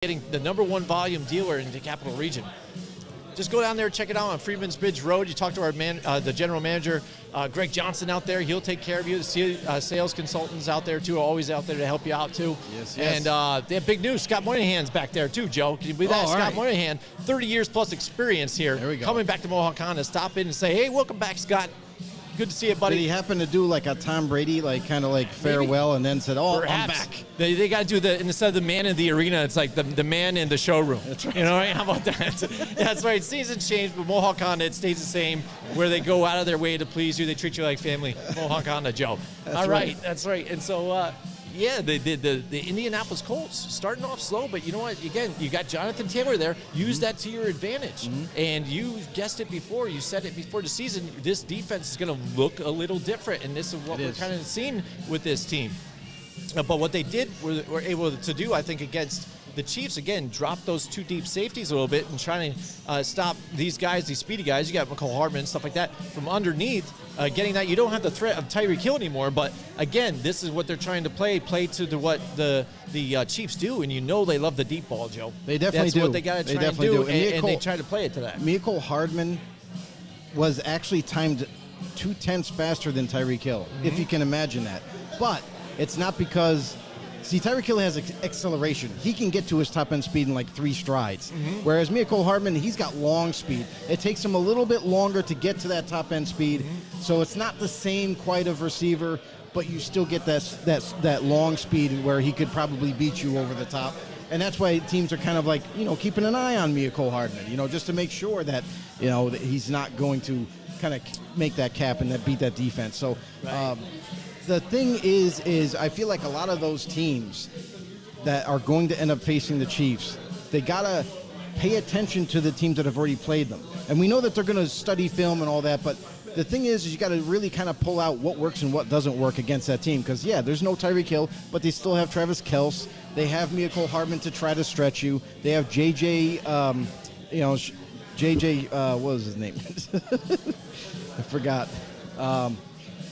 getting the #1 volume dealer in the Capital Region. Just go down there, check it out on Freedman's Bridge Road. You talk to our the general manager, Greg Johnson, out there. He'll take care of you. The sales consultants out there, too, are always out there to help you out, too. Yes. And they have big news. Scott Moynihan's back there, too, Joe. Can you believe that? Scott Moynihan, 30 years plus experience here. There we go. Coming back to Mohawk Honda. Stop in and say, hey, welcome back, Scott. Good to see you, buddy. Did he happen to do like a Tom Brady, like kind of like farewell, and then said, "Oh, Perhaps. I'm back"? They got to do the, instead of the man in the arena, it's like the man in the showroom. That's right. You know, right? How about that? That's right. Seasons change, but Mohawk Honda, it stays the same. Where they go out of their way to please you, they treat you like family. Mohawk Honda, Joe. All right. That's right. And so, yeah, the Indianapolis Colts starting off slow, but you know what? Again, you got Jonathan Taylor there. Use that to your advantage. And you guessed it before. You said it before the season. This defense is going to look a little different, and this is what we're kind of seeing with this team. But what they did were able to do, I think, against the Chiefs, again, drop those two deep safeties a little bit and trying to stop these guys, these speedy guys. You got McCall Hardman and stuff like that from underneath. Getting that, you don't have the threat of Tyreek Hill anymore. But again, this is what they're trying to play to what the Chiefs do, and you know they love the deep ball, Joe. They definitely do. That's what they got to try and do, and they try to play it to that. McCall Hardman was actually timed 0.2 faster than Tyreek Hill, if you can imagine that. But it's not because. See, Tyreek Hill has acceleration. He can get to his top-end speed in like 3 strides. Whereas McCall Hardman, he's got long speed. It takes him a little bit longer to get to that top-end speed. So it's not the same quite of receiver, but you still get that long speed where he could probably beat you over the top. And that's why teams are kind of like, keeping an eye on McCall Hardman, just to make sure that, that he's not going to kind of make that cap and beat that defense. So, the thing is I feel like a lot of those teams that are going to end up facing the Chiefs, they got to pay attention to the teams that have already played them. And we know that they're going to study film and all that, but the thing is you got to really kind of pull out what works and what doesn't work against that team. Because, there's no Tyreek Hill, but they still have Travis Kelce. They have McCall Hardman to try to stretch you. They have JJ, what was his name? I forgot.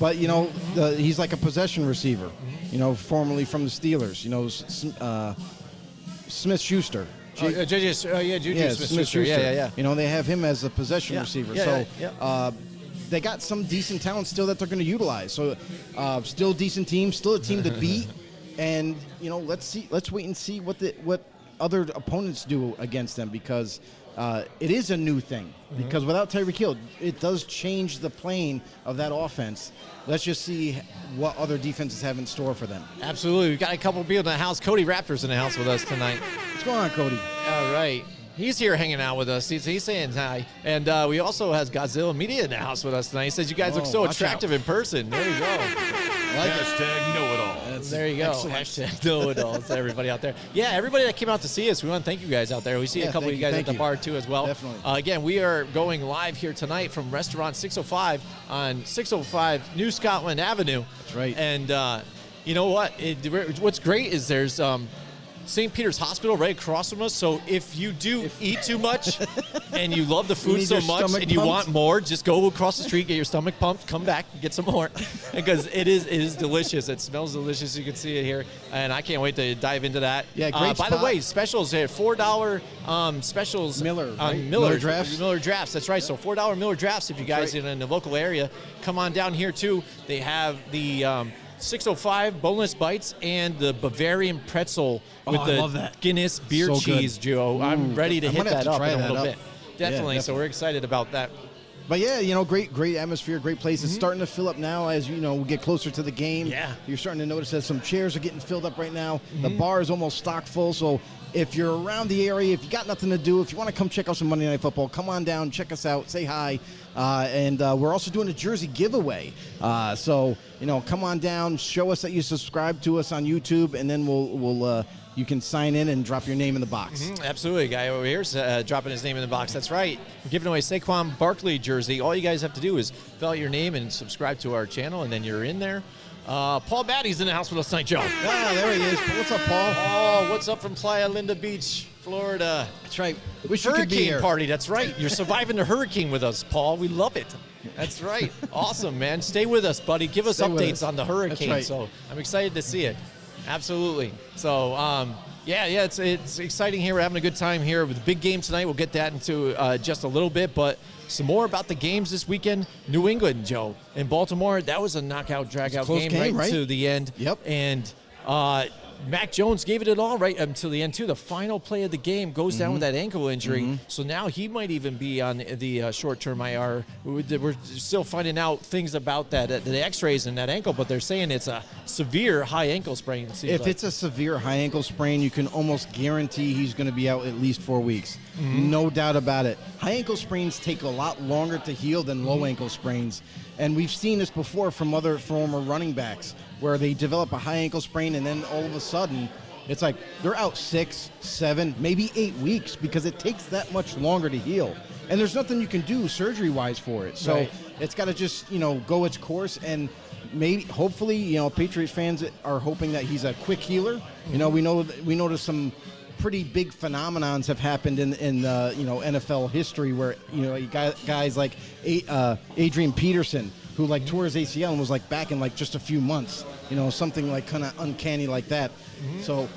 But, he's like a possession receiver, formerly from the Steelers, Smith-Schuster. Juju Smith-Schuster. Yeah. They have him as a possession receiver. They got some decent talent still that they're going to utilize. So, still a decent team, still a team to beat. And, let's wait and see what other opponents do against them, because it is a new thing. Because without Tyreek Hill, it does change the plane of that offense. Let's just see what other defenses have in store for them. Absolutely. We've got a couple of people in the house. Cody Raptor's in the house with us tonight. What's going on, Cody? All right. He's here hanging out with us. He's saying hi. And we also has Godzilla Media in the house with us tonight. He says you guys look so attractive in person. There you go. Hashtag know-it-all. There you go. Hashtag know-it-all to everybody out there. Yeah, everybody that came out to see us, we want to thank you guys out there. We see a couple of you guys at the bar, too, as well. Definitely. Again, we are going live here tonight from Restaurant 605 on 605 New Scotland Avenue. That's right. And you know what? What's great is there's St. Peter's Hospital right across from us. So if you do eat too much and you love the food so much and you want more, just go across the street, get your stomach pumped, come back, get some more, because it is delicious. It smells delicious. You can see it here, and I can't wait to dive into that. Yeah, great By the way, specials here, $4 specials. Miller drafts. Miller drafts. That's right. So $4 Miller drafts. If you guys are in the local area, come on down here too. They have the 605 boneless bites and the Bavarian pretzel with the Guinness beer cheese, Joe. I'm ready to hit that up in a little bit. Definitely. So we're excited about that. But great atmosphere, great place. It's starting to fill up now as we get closer to the game. Yeah. You're starting to notice that some chairs are getting filled up right now. The bar is almost stock full. So if you're around the area, if you got nothing to do, if you want to come check out some Monday Night Football, come on down, check us out, say hi. And we're also doing a jersey giveaway. So come on down, show us that you subscribe to us on YouTube, and then we'll you can sign in and drop your name in the box. Absolutely. Guy over here is dropping his name in the box. That's right. We're giving away Saquon Barkley jersey. All you guys have to do is fill out your name and subscribe to our channel, and then you're in there. Paul Batty's in the house with us tonight, Joe. Ah, there he is. What's up, Paul? Oh, what's up from Playa Linda Beach, Florida? That's right. Wish you could be Hurricane here. party. That's right. You're surviving the hurricane with us, Paul. We love it. That's right. Awesome, man. Stay with us, buddy. Give us updates on the hurricane. Right. So I'm excited to see it. Absolutely. So, Yeah, it's exciting here. We're having a good time here with the big game tonight. We'll get that into just a little bit, but some more about the games this weekend. New England, Joe, in Baltimore, that was a knockout, drag-out game right to the end. Yep. And Mac Jones gave it all right until the end, too. The final play of the game goes down with that ankle injury, so now he might even be on the short-term IR. We're still finding out things about that, the x-rays in that ankle, but they're saying it's a severe high ankle sprain. If it's a severe high ankle sprain, you can almost guarantee he's going to be out at least 4 weeks. No doubt about it. High ankle sprains take a lot longer to heal than low ankle sprains, and we've seen this before from other former running backs, where they develop a high ankle sprain and then all of a sudden it's like they're out 6, 7, maybe 8 weeks because it takes that much longer to heal. And there's nothing you can do surgery-wise for it. So it's got to just, go its course, and maybe, hopefully, Patriots fans are hoping that he's a quick healer. We know there's some pretty big phenomenons have happened in NFL history where, you got guys like Adrian Peterson, who tore his ACL and was back in just a few months, something kind of uncanny like that. So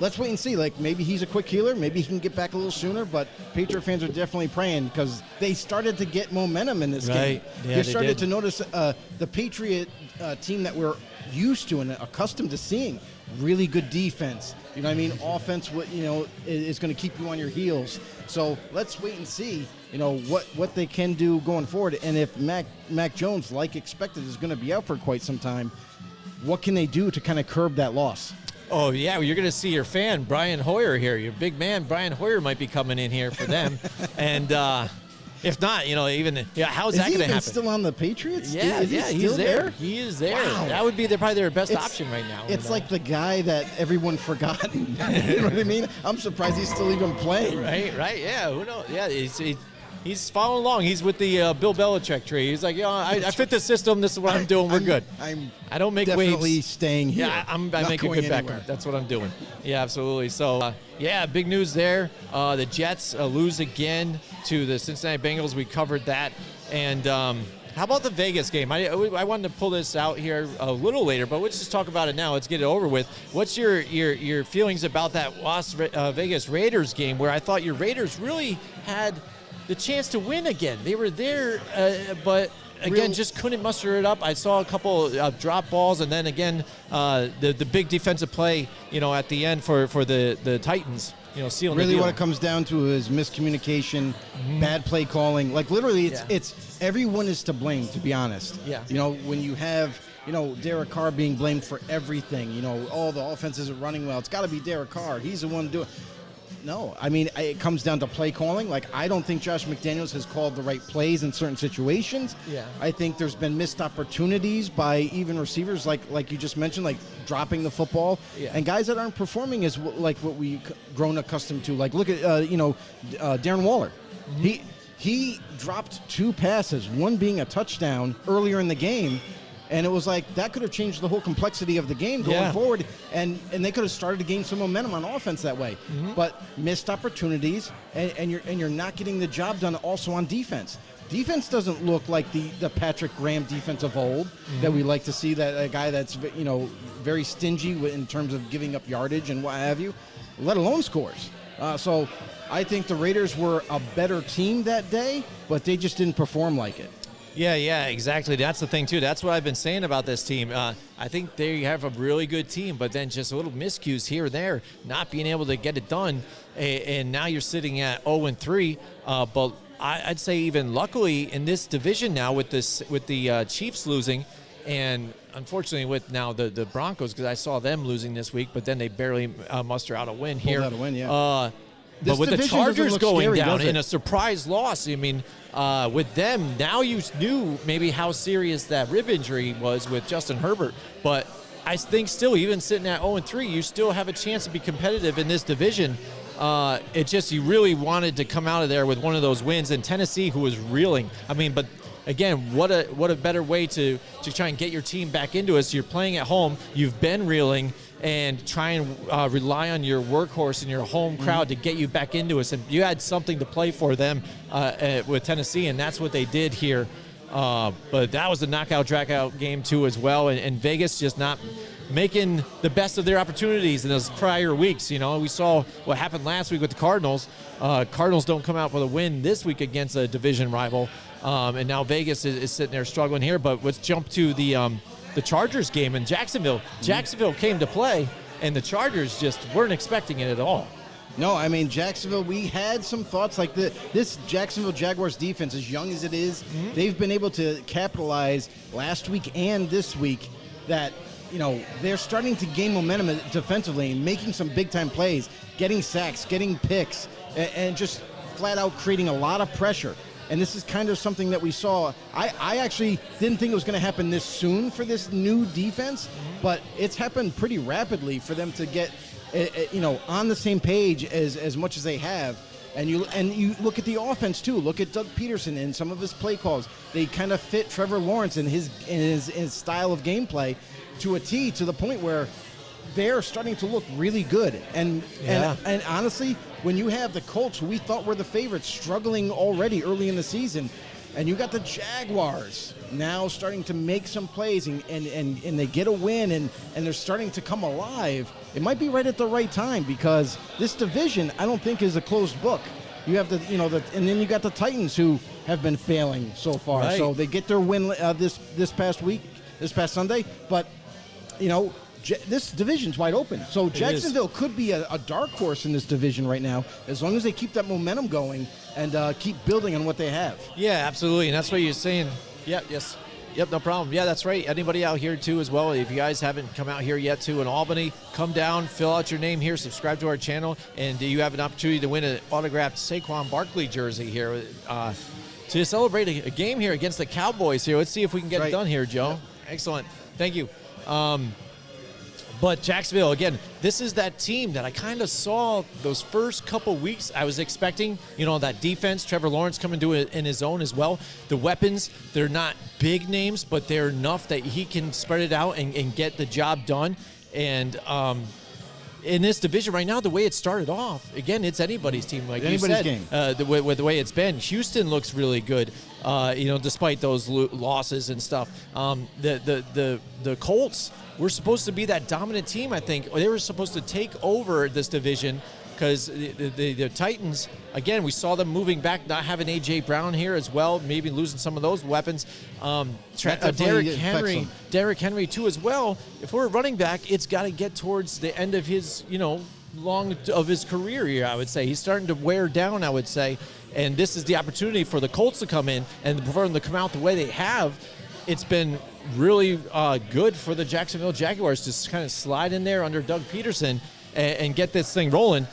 let's wait and see. Maybe he's a quick healer. Maybe he can get back a little sooner. But Patriot fans are definitely praying because they started to get momentum in this game. Yeah, they started to notice the Patriot team that we're used to and accustomed to seeing. Really good defense. You know what I mean? Offense, is going to keep you on your heels. So let's wait and see, what they can do going forward. And if Mac Jones, like expected, is going to be out for quite some time, what can they do to kind of curb that loss? Oh, yeah, well, you're going to see your fan, Brian Hoyer, here. Your big man, Brian Hoyer, might be coming in here for them. And if not, how's that going to happen? Is he still on the Patriots? Yeah, he's there. He is there. Wow. That would be probably their best option right now. It's like the guy that everyone forgot. You know what I mean? I'm surprised he's still even playing. Right, yeah. Who knows? Yeah, he's following along. He's with the Bill Belichick tree. He's like, I fit the system. This is what I'm doing. We're good. I don't make definitely waves. Staying here. Yeah, I make a good backup. That's what I'm doing. Yeah, absolutely. So, big news there. The Jets lose again to the Cincinnati Bengals. We covered that. And how about the Vegas game? I wanted to pull this out here a little later, but let's just talk about it now. Let's get it over with. What's your feelings about that Las Vegas Raiders game, where I thought your Raiders really had the chance to win again? They were there, but again, just couldn't muster it up. I saw a couple drop balls, and then again, the big defensive play, at the end for the Titans, sealing the really deal. what it comes down to is miscommunication, bad play calling. Literally, it's everyone is to blame, to be honest. Yeah. When you have Derek Carr being blamed for everything, all the offense isn't running well. It's got to be Derek Carr. He's the one doing. No, I mean, it comes down to play calling. I don't think Josh McDaniels has called the right plays in certain situations. Yeah. I think there's been missed opportunities by even receivers, like you just mentioned, dropping the football. Yeah. And guys that aren't performing as what we've grown accustomed to. Look at, Darren Waller. He dropped 2 passes, one being a touchdown earlier in the game. And it was that could have changed the whole complexity of the game going forward, and they could have started to gain some momentum on offense that way. But missed opportunities, and you're not getting the job done also on defense. Defense doesn't look like the Patrick Graham defense of old that we like to see, that a guy that's very stingy in terms of giving up yardage and what have you, let alone scores. So I think the Raiders were a better team that day, but they just didn't perform like it. Yeah, exactly. That's the thing, too. That's what I've been saying about this team. I think they have a really good team, but then just a little miscues here and there, not being able to get it done. And now you're sitting at 0-3. But I'd say even luckily in this division now with the Chiefs losing, and unfortunately with now the Broncos, because I saw them losing this week, but then they barely muster out a win here. Pulled out a win, yeah. But with the Chargers going scary, down in a surprise loss, I mean, with them, now you knew maybe how serious that rib injury was with Justin Herbert. But I think still, even sitting at 0-3, you still have a chance to be competitive in this division. It just, you really wanted to come out of there with one of those wins. And Tennessee, who was reeling. I mean, but again, what a better way to try and get your team back into it. So you're playing at home, you've been reeling, and try and rely on your workhorse and your home crowd to get you back into us. And you had something to play for them with Tennessee, and that's what they did here. But that was a knockout, drag-out game, too, as well. And Vegas just not making the best of their opportunities in those prior weeks. We saw what happened last week with the Cardinals. Cardinals don't come out with a win this week against a division rival. And now Vegas is sitting there struggling here. But let's jump to the Chargers game in Jacksonville. Jacksonville came to play, and the Chargers just weren't expecting it at all. No, I mean, Jacksonville, we had some thoughts like this Jacksonville Jaguars defense, as young as it is, they've been able to capitalize last week and this week that, they're starting to gain momentum defensively and making some big-time plays, getting sacks, getting picks, and just flat out creating a lot of pressure. And this is kind of something that we saw. I actually didn't think it was going to happen this soon for this new defense, but it's happened pretty rapidly for them to get on the same page as much as they have. And you look at the offense too. Look at Doug Peterson and some of his play calls. They kind of fit Trevor Lawrence and his style of gameplay to a T, to the point where they're starting to look really good. And honestly, when you have the Colts, who we thought were the favorites, struggling already early in the season, and you got the Jaguars now starting to make some plays and they get a win and they're starting to come alive, it might be right at the right time, because this division I don't think is a closed book. You have and then you got the Titans, who have been failing so far. Right. So they get their win this past Sunday, but this division's wide open. So Jacksonville could be a dark horse in this division right now, as long as they keep that momentum going and keep building on what they have. Yeah, absolutely. And that's what you're saying. Yep, no problem. Yeah, that's right. Anybody out here, too, as well, if you guys haven't come out here yet, too, in Albany, come down, fill out your name here, subscribe to our channel, and you have an opportunity to win an autographed Saquon Barkley jersey here to celebrate a game here against the Cowboys here. Let's see if we can get it done here, Joe. Excellent. Thank you. But Jacksonville, again, this is that team that I kind of saw those first couple weeks. I was expecting, that defense, Trevor Lawrence coming to it in his own as well. The weapons, they're not big names, but they're enough that he can spread it out and get the job done. And in this division right now, the way it started off, again, it's anybody's team, like you said. Game. With the way it's been. Houston looks really good, despite those losses and stuff. The Colts were supposed to be that dominant team, I think. They were supposed to take over this division, because the Titans, again, we saw them moving back, not having A.J. Brown here as well, maybe losing some of those weapons. Derrick Henry, too, as well. If we're a running back, it's got to get towards the end of his, long of his career here, I would say. He's starting to wear down, I would say. And this is the opportunity for the Colts to come in, and for them to come out the way they have. It's been really good for the Jacksonville Jaguars to kind of slide in there under Doug Peterson and get this thing rolling.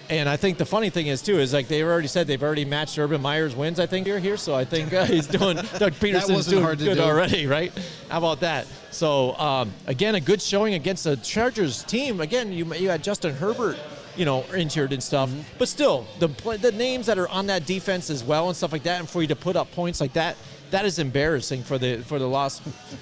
And I think the funny thing is, too, is like they already said they've already matched Urban Meyer's wins, I think, here. So I think he's doing – Doug Peterson's doing good already, right? How about that? So, again, a good showing against the Chargers team. Again, you had Justin Herbert, injured and stuff. Mm-hmm. But still, the names that are on that defense as well and stuff like that, and for you to put up points like that, that is embarrassing for the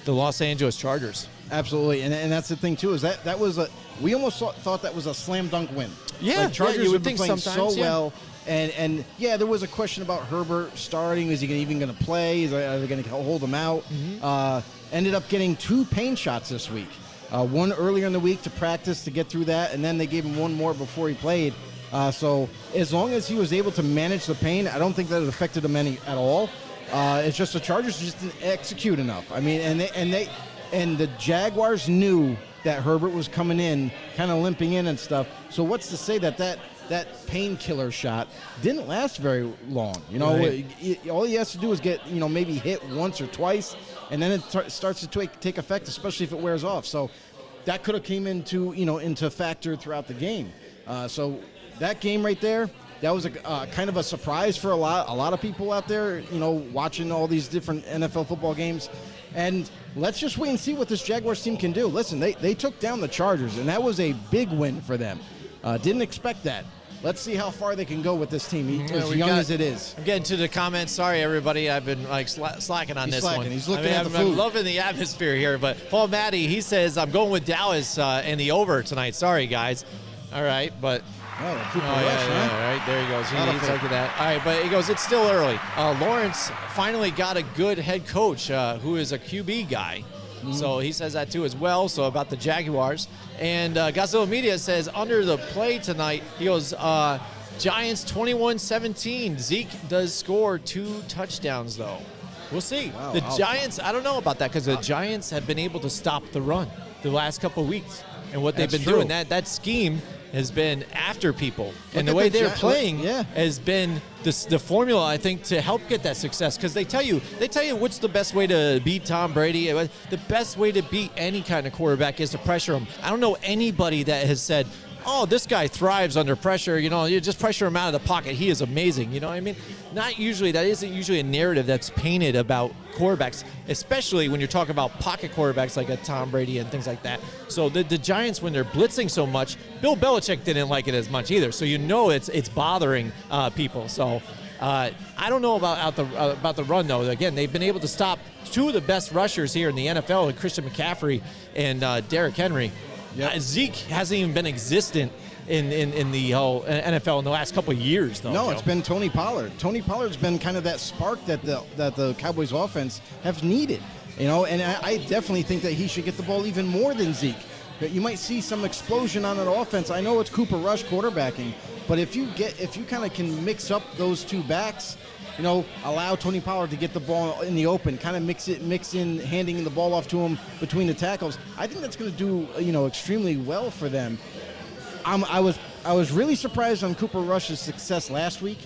Los Angeles Chargers. Absolutely, and that's the thing too, is that was we almost thought that was a slam dunk win. Yeah, like Chargers you would have been think playing so well, and there was a question about Herbert starting. Is he even going to play? Are they going to hold him out? Mm-hmm. Ended up getting 2 pain shots this week. One earlier in the week to practice to get through that, and then they gave him one more before he played. So as long as he was able to manage the pain, I don't think that it affected him any at all. It's just the Chargers just didn't execute enough. I mean, and the Jaguars knew that Herbert was coming in, kind of limping in and stuff. So what's to say that painkiller shot didn't last very long? Right. All he has to do is get maybe hit once or twice, and then it starts to take effect, especially if it wears off. So that could have came into factor throughout the game. So that game right there, that was a kind of a surprise for a lot of people out there, watching all these different NFL football games. And let's just wait and see what this Jaguars team can do. Listen, they took down the Chargers, and that was a big win for them. Didn't expect that. Let's see how far they can go with this team, as young as it is. I'm getting to the comments. Sorry, everybody. I've been slacking on this one. He's looking at the food. I'm loving the atmosphere here. But Paul Matty, he says, I'm going with Dallas and the over tonight. Sorry, guys. All right, but Oh, Cooper Oh, Rush, yeah, huh? right. There he goes. Lot of He's faith. like that. All right, but he goes, it's still early. Lawrence finally got a good head coach who is a QB guy. So he says that too as well. So about the Jaguars. And Godzilla Media says under the play tonight, he goes, Giants 21-17. Zeke does score 2 touchdowns, though. We'll see. Wow, The wow. Giants, I don't know about that because the Giants have been able to stop the run the last couple of weeks. And what they've That's been true. doing, that scheme has been after people. And the at way the they're Gi- playing yeah. has been the formula, I think, to help get that success. Because they tell you what's the best way to beat Tom Brady. The best way to beat any kind of quarterback is to pressure him. I don't know anybody that has said, oh, this guy thrives under pressure. You know, you just pressure him out of the pocket. He is amazing. You know what I mean? Not usually. That isn't usually a narrative that's painted about quarterbacks, especially when you're talking about pocket quarterbacks like a Tom Brady and things like that. So the Giants, when they're blitzing so much, Bill Belichick didn't like it as much either. So you know it's bothering people. So I don't know about the run though. Again, they've been able to stop 2 of the best rushers here in the NFL, like Christian McCaffrey and Derrick Henry. Yep. Zeke hasn't even been existent in the whole NFL in the last couple of years, though. No, Joe. it's been Tony Pollard. Tony Pollard's been kind of that spark that the Cowboys offense have needed. You know, and I definitely think that he should get the ball even more than Zeke. But you might see some explosion on that offense. I know it's Cooper Rush quarterbacking, but if you kind of can mix up those 2 backs, you know, allow Tony Pollard to get the ball in the open, kind of mix in handing the ball off to him between the tackles. I think that's going to do, you know, extremely well for them. I was really surprised on Cooper Rush's success last week.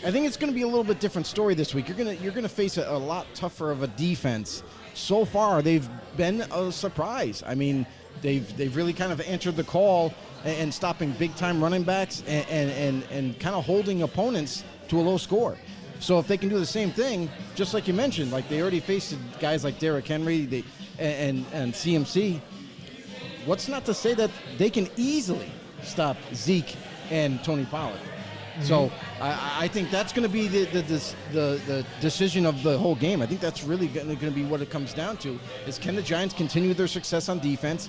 I think it's going to be a little bit different story this week. You're going to face a lot tougher of a defense. So far, they've been a surprise. I mean, they've really kind of answered the call and stopping big time running backs and kind of holding opponents to a low score. So if they can do the same thing, just like you mentioned, like they already faced guys like Derrick Henry and CMC, what's not to say that they can easily stop Zeke and Tony Pollard? So I think that's going to be the decision of the whole game. I think that's really going to be what it comes down to, is can the Giants continue their success on defense,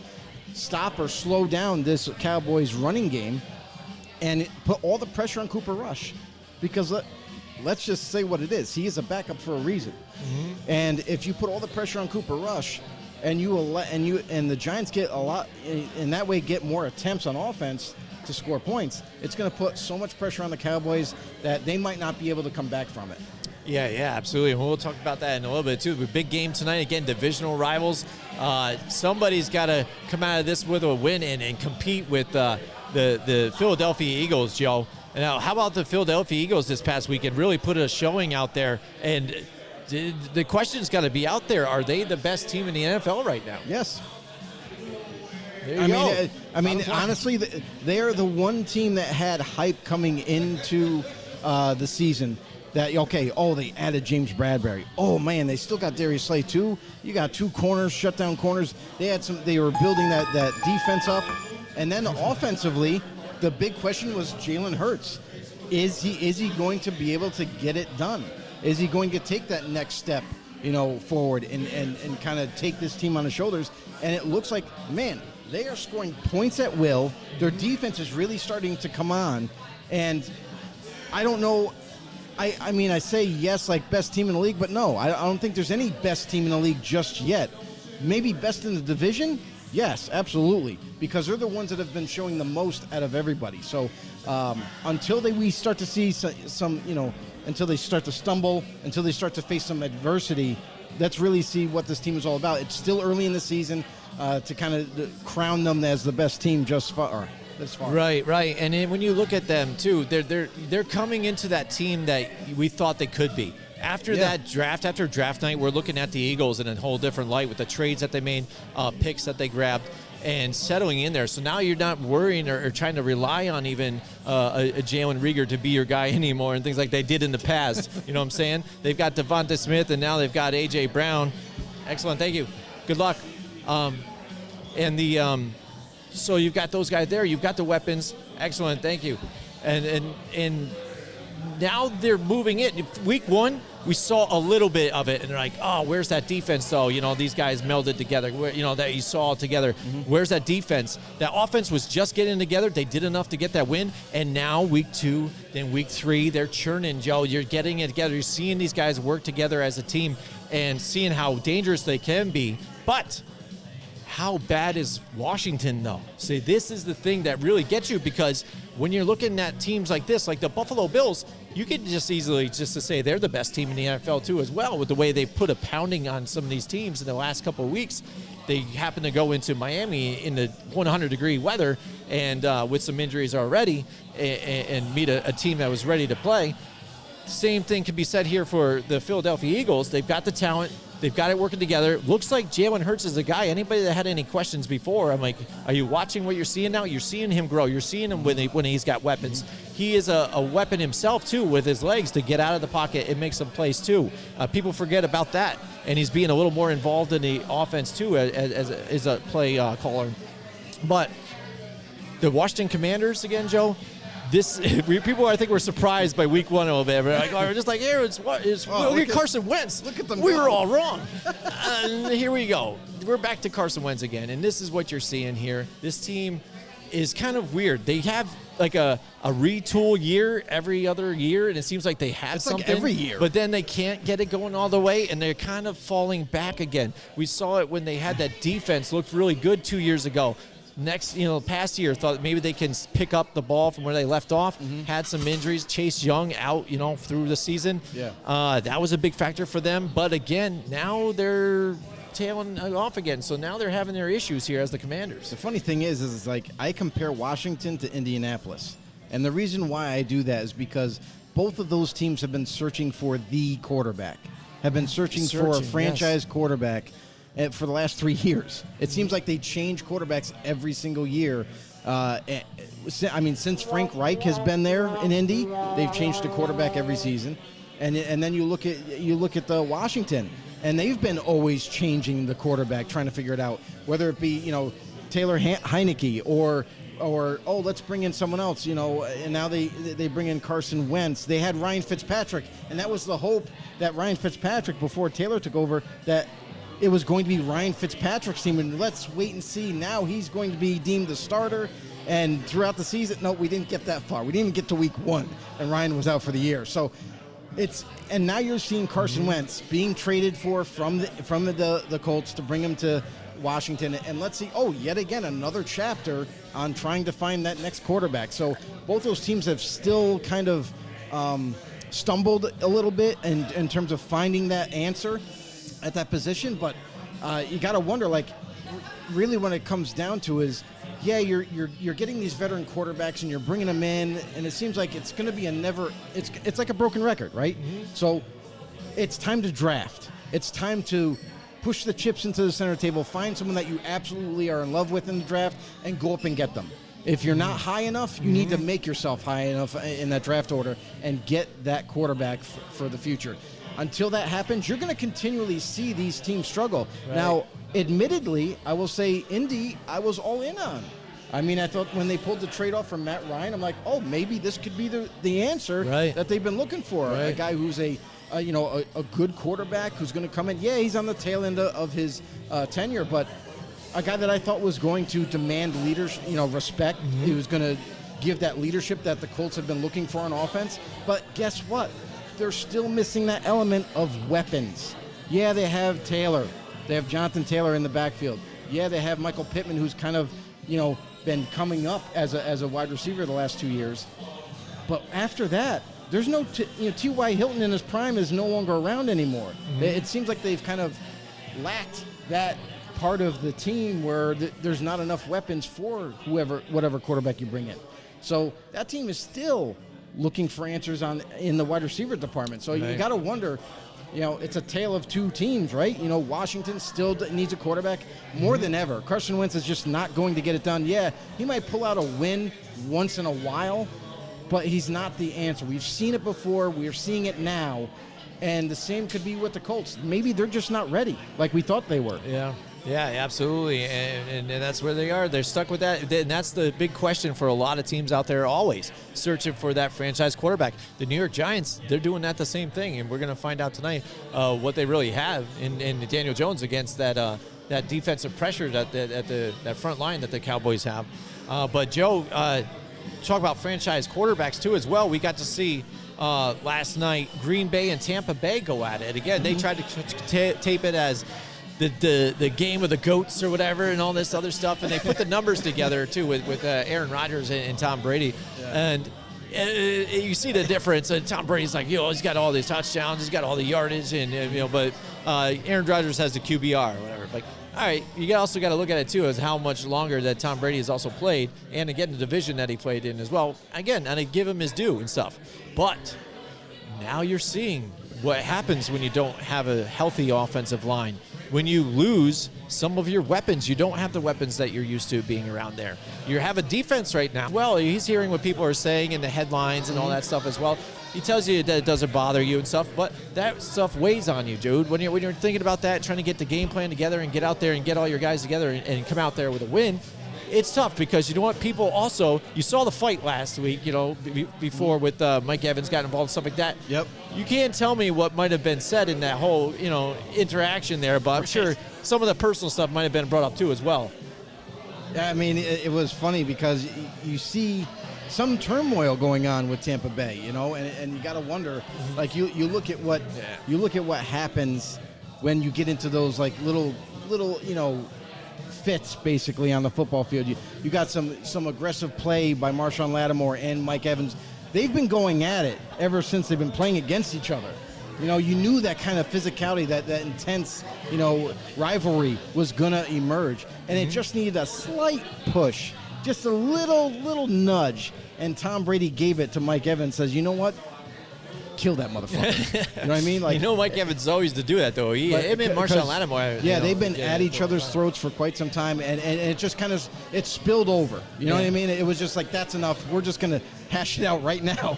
stop or slow down this Cowboys running game, and put all the pressure on Cooper Rush? Because let's just say what it is. He is a backup for a reason. And if you put all the pressure on Cooper Rush and the Giants get a lot, in that way get more attempts on offense to score points, it's going to put so much pressure on the Cowboys that they might not be able to come back from it. Yeah, absolutely. And we'll talk about that in a little bit, too. But big game tonight. Again, divisional rivals. Somebody's got to come out of this with a win and compete with the Philadelphia Eagles, Joe. Now, how about the Philadelphia Eagles this past weekend? Really put a showing out there. And the question's got to be out there. Are they the best team in the NFL right now? Yes. There you go. I mean, honestly, they're the one team that had hype coming into the season. That they added James Bradbury. Oh man, they still got Darius Slay too. You got 2 corners, shutdown corners. They were building that defense up, and then offensively, the big question was Jalen Hurts. Is he going to be able to get it done? Is he going to take that next step, forward and kind of take this team on his shoulders? And it looks like, man, they are scoring points at will. Their defense is really starting to come on, and I don't know. I mean, I say yes, like best team in the league, but no, I don't think there's any best team in the league just yet. Maybe best in the division? Yes, absolutely, because they're the ones that have been showing the most out of everybody. So until we start to see some, until they start to stumble, until they start to face some adversity, let's really see what this team is all about. It's still early in the season to kind of crown them as the best team this far. Right. And then when you look at them too, they're coming into that team that we thought they could be. After draft night, we're looking at the Eagles in a whole different light with the trades that they made, picks that they grabbed, and settling in there. So now you're not worrying or trying to rely on even a Jalen Reagor to be your guy anymore and things like they did in the past. You know what I'm saying? They've got Devonta Smith, and now they've got A.J. Brown. Excellent. Thank you. Good luck. So you've got those guys there. You've got the weapons. Excellent. Thank you. And now they're moving it. Week 1, we saw a little bit of it, and they're like, oh, where's that defense, though? These guys melded together, that you saw together. Where's that defense? That offense was just getting together. They did enough to get that win, and now week 2, then week 3, they're churning, Joe. You're getting it together. You're seeing these guys work together as a team and seeing how dangerous they can be. But how bad is Washington, though? See, this is the thing that really gets you, because when you're looking at teams like this, like the Buffalo Bills, you could just easily just to say they're the best team in the NFL too as well, with the way they put a pounding on some of these teams in the last couple of weeks. They happen to go into Miami in the 100-degree weather and with some injuries already and meet a team that was ready to play. Same thing can be said here for the Philadelphia Eagles. They've got the talent. They've got it working together. Looks like Jalen Hurts is a guy. Anybody that had any questions before, I'm like, are you watching what you're seeing now? You're seeing him grow. You're seeing him when he's got weapons. He is a weapon himself, too, with his legs to get out of the pocket and make some plays, too. People forget about that. And he's being a little more involved in the offense, too, as a play caller. But the Washington Commanders, again, Joe, people I think were surprised by week 1 a little bit. We're just like, here, look at Carson Wentz. Look at them. We were all wrong. Here we go. We're back to Carson Wentz again, and this is what you're seeing here. This team is kind of weird. They have like a retool year every other year, and it seems like they have something. Like every year. But then they can't get it going all the way, and they're kind of falling back again. We saw it when they had that defense looked really good 2 years ago. Past year, thought maybe they can pick up the ball from where they left off. Had some injuries. Chase Young out, through the season. Yeah. That was a big factor for them. But again, now they're tailing off again. So now they're having their issues here as the Commanders. The funny thing is like I compare Washington to Indianapolis. And the reason why I do that is because both of those teams have been searching for the quarterback, have been searching for a franchise quarterback for the last 3 years. It seems like they change quarterbacks every single year. Since Frank Reich has been there in Indy, they've changed the quarterback every season. And then you look at the Washington, and they've been always changing the quarterback, trying to figure it out, whether it be Taylor Heineke or let's bring in someone else, and now they bring in Carson Wentz. They had Ryan Fitzpatrick, and that was the hope that Ryan Fitzpatrick, before Taylor took over, that it was going to be Ryan Fitzpatrick's team, and let's wait and see. Now he's going to be deemed the starter, and throughout the season, no, we didn't get that far. We didn't even get to week 1, and Ryan was out for the year. So and now you're seeing Carson Wentz being traded from the Colts to bring him to Washington, and let's see, yet again, another chapter on trying to find that next quarterback. So both those teams have still kind of stumbled a little bit in terms of finding that answer at that position, but you got to wonder, like, really when it comes down to is, you're getting these veteran quarterbacks and you're bringing them in, and it seems like it's going to be it's like a broken record, right? So it's time to draft. It's time to push the chips into the center table, find someone that you absolutely are in love with in the draft, and go up and get them. If you're not high enough, you need to make yourself high enough in that draft order and get that quarterback for the future. Until that happens, you're going to continually see these teams struggle. Right. Now, admittedly, I will say Indy, I was all in on. I thought when they pulled the trade off from Matt Ryan, I'm like, maybe this could be the answer that they've been looking for. Right. A guy who's a good quarterback who's going to come in. Yeah, he's on the tail end of his tenure, but a guy that I thought was going to demand leadership, respect. He was going to give that leadership that the Colts have been looking for on offense. But guess what? They're still missing that element of weapons. Yeah, they have Taylor. They have Jonathan Taylor in the backfield. Yeah, they have Michael Pittman, who's kind of, been coming up as a wide receiver the last 2 years. But after that, there's no, T.Y. Hilton in his prime is no longer around anymore. It seems like they've kind of lacked that part of the team where there's not enough weapons for whatever quarterback you bring in. So that team is still looking for answers in the wide receiver department. So you got to wonder, it's a tale of two teams, right? Washington still needs a quarterback more than ever. Carson Wentz is just not going to get it done. Yeah, he might pull out a win once in a while, but he's not the answer. We've seen it before. We're seeing it now. And the same could be with the Colts. Maybe they're just not ready like we thought they were. Yeah. Yeah, absolutely, and that's where they are. They're stuck with that, and that's the big question for a lot of teams out there, always searching for that franchise quarterback. The New York Giants, they're doing that the same thing, and we're going to find out tonight what they really have in Daniel Jones against that defensive pressure that front line that the Cowboys have. But Joe, talk about franchise quarterbacks too as well. We got to see last night Green Bay and Tampa Bay go at it again. They tried to tape it as the game of the GOATs or whatever and all this other stuff, and they put the numbers together too with Aaron Rodgers and Tom Brady. Yeah. And you see the difference. And Tom Brady's like, he's got all these touchdowns, he's got all the yardage, but Aaron Rodgers has the QBR or whatever. Like, all right, you also got to look at it too as how much longer that Tom Brady has also played, and again the division that he played in as well. Again, and I give him his due and stuff. But now you're seeing what happens when you don't have a healthy offensive line. When you lose some of your weapons, you don't have the weapons that you're used to being around there. You have a defense right now. Well, he's hearing what people are saying in the headlines and all that stuff as well. He tells you that it doesn't bother you and stuff, but that stuff weighs on you, Jude. When you're thinking about that, trying to get the game plan together and get out there and get all your guys together and come out there with a win, it's tough because you know what? People also, you saw the fight last week, before with Mike Evans got involved and stuff like that. Yep. You can't tell me what might have been said in that whole, interaction there, but I'm sure some of the personal stuff might have been brought up too as well. Yeah, I mean, it was funny because you see some turmoil going on with Tampa Bay, and you got to wonder, like you look at what what happens when you get into those like little fits basically on the football field. You got some aggressive play by Marshawn Lattimore and Mike Evans. They've been going at it ever since they've been playing against each other. You knew that kind of physicality, that intense, rivalry was gonna emerge, and it just needed a slight push, just a little nudge, and Tom Brady gave it to Mike Evans. Says, you know what? Kill that motherfucker. You know what I mean? Like, Mike Evans always to do that though. Him and Marshawn Lattimore. Yeah, they've been at each other's throats for quite some time, and it just kind of spilled over. You know what I mean? It was just like, that's enough. We're just gonna hash it out right now.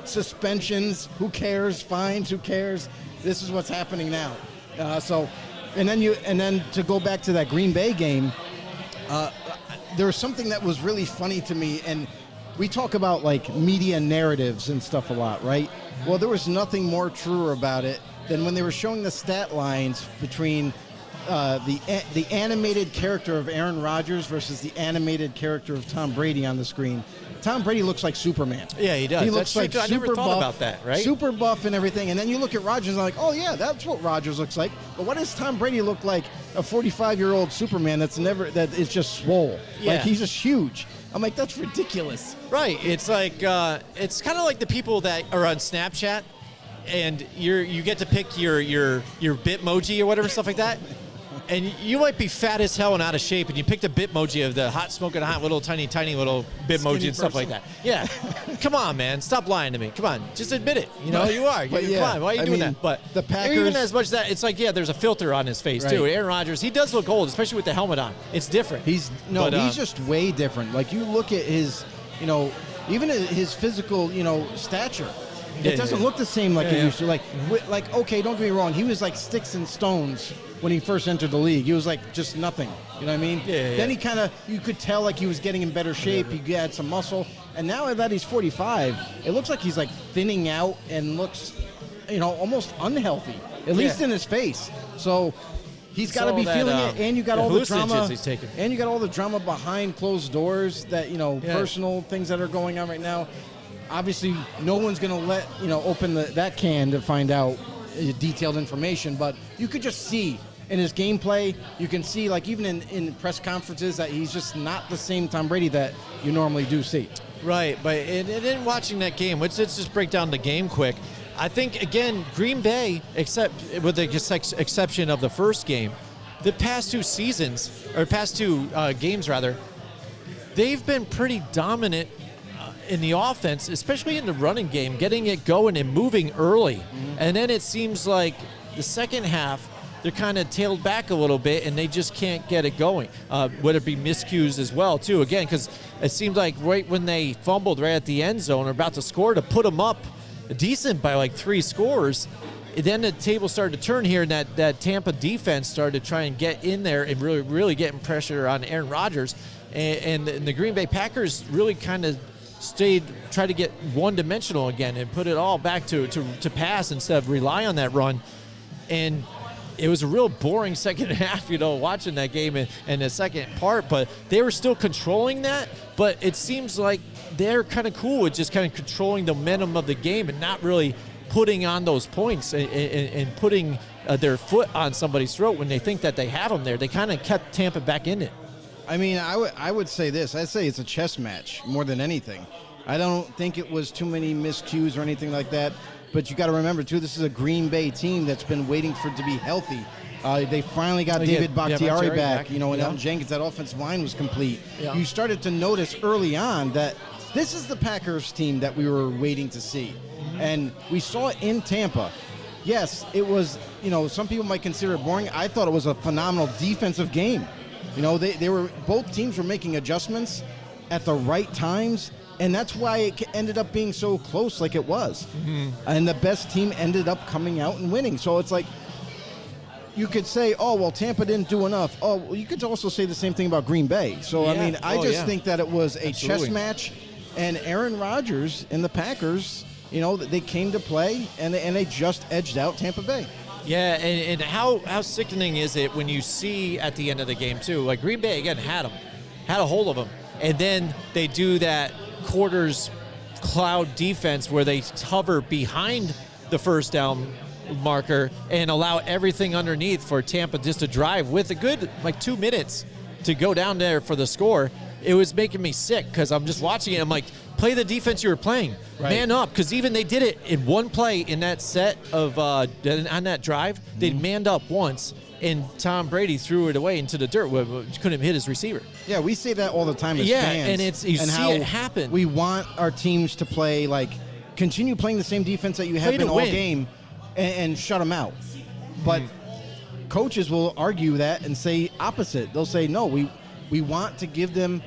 Suspensions, who cares? Fines, who cares? This is what's happening now. And then to go back to that Green Bay game, there was something that was really funny to me, and we talk about like media narratives and stuff a lot, right? Well, there was nothing more true about it than when they were showing the stat lines between the animated character of Aaron Rodgers versus the animated character of Tom Brady on the screen. Tom Brady looks like Superman. Yeah, he does. He looks like I super never thought buff, about that, right? Super buff and everything. And then you look at Rodgers and like, oh yeah, that's what Rodgers looks like. But what does Tom Brady look like? A 45-year-old Superman that is just swole. Yeah. Like, he's just huge. I'm like, that's ridiculous. Right. It's like it's kind of like the people that are on Snapchat, and you get to pick your Bitmoji or whatever, stuff like that. And you might be fat as hell and out of shape, and you pick the Bitmoji of the hot smoking hot little tiny little Bitmoji and stuff like that. Yeah. Come on, man. Stop lying to me. Come on. Just admit it. You are. Come on. Why are you doing that? But the Packers, even as much as that, it's like, there's a filter on his face too. Aaron Rodgers, he does look old, especially with the helmet on. It's different. He's just way different. Like, you look at his, even his physical, stature. It doesn't look the same like it used to. Like, okay, don't get me wrong. He was like sticks and stones when he first entered the league. He was like just nothing. You know what I mean? Yeah. Then he you could tell like he was getting in better shape. He had some muscle. And now that he's 45, it looks like he's like thinning out and looks, almost unhealthy, at least in his face. So he's got to be feeling it. And you got all the drama. He's taking. And you got all the drama behind closed doors that, personal things that are going on right now. Obviously, no one's going to let, open that can to find out detailed information, but you could just see in his gameplay, you can see, like, even in press conferences, that he's just not the same Tom Brady that you normally do see. Right, but in watching that game, let's just break down the game quick. I think, again, Green Bay, except with the exception of the first game, the past two games, they've been pretty dominant in the offense, especially in the running game, getting it going and moving early. Mm-hmm. And then it seems like the second half, they're kind of tailed back a little bit, and they just can't get it going. Would it be miscues as well, too? Again, because it seemed like right when they fumbled right at the end zone or about to score to put them up decent by like 3 scores, then the table started to turn here, and that Tampa defense started to try and get in there and really getting pressure on Aaron Rodgers. And the Green Bay Packers really kind of tried to get one-dimensional again and put it all back to pass instead of rely on that run. And it was a real boring second half, watching that game and the second part. But they were still controlling that. But it seems like they're kind of cool with just kind of controlling the momentum of the game and not really putting on those points and putting their foot on somebody's throat when they think that they have them there. They kind of kept Tampa back in it. I mean, I would say this. I'd say it's a chess match more than anything. I don't think it was too many miscues or anything like that. But you got to remember, too, this is a Green Bay team that's been waiting for it to be healthy. They finally got David Bakhtiari back. And Elton Jenkins, that offensive line was complete. Yeah. You started to notice early on that this is the Packers team that we were waiting to see. Mm-hmm. And we saw it in Tampa. Yes, it was, some people might consider it boring. I thought it was a phenomenal defensive game. They were, both teams were making adjustments at the right times, and that's why it ended up being so close like it was. Mm-hmm. And the best team ended up coming out and winning. So it's like, you could say, oh, well, Tampa didn't do enough. Oh, well, you could also say the same thing about Green Bay. So, yeah. I mean, I just think that it was a chess match, and Aaron Rodgers and the Packers, they came to play, and they just edged out Tampa Bay. Yeah, and how sickening is it when you see at the end of the game, too, like Green Bay, again, had a hold of them, and then they do that quarters cloud defense where they hover behind the first down marker and allow everything underneath for Tampa just to drive with a good, 2 minutes to go down there for the score. It was making me sick because I'm just watching it. I'm like, play the defense you were playing. Right. Man up. Because even they did it in one play in that set of on that drive. Mm-hmm. They manned up once, and Tom Brady threw it away into the dirt. Couldn't hit his receiver. Yeah, we say that all the time as fans. And you see it happen. We want our teams to play, continue playing the same defense that you have been all game and shut them out. But coaches will argue that and say opposite. They'll say, no, we want to give them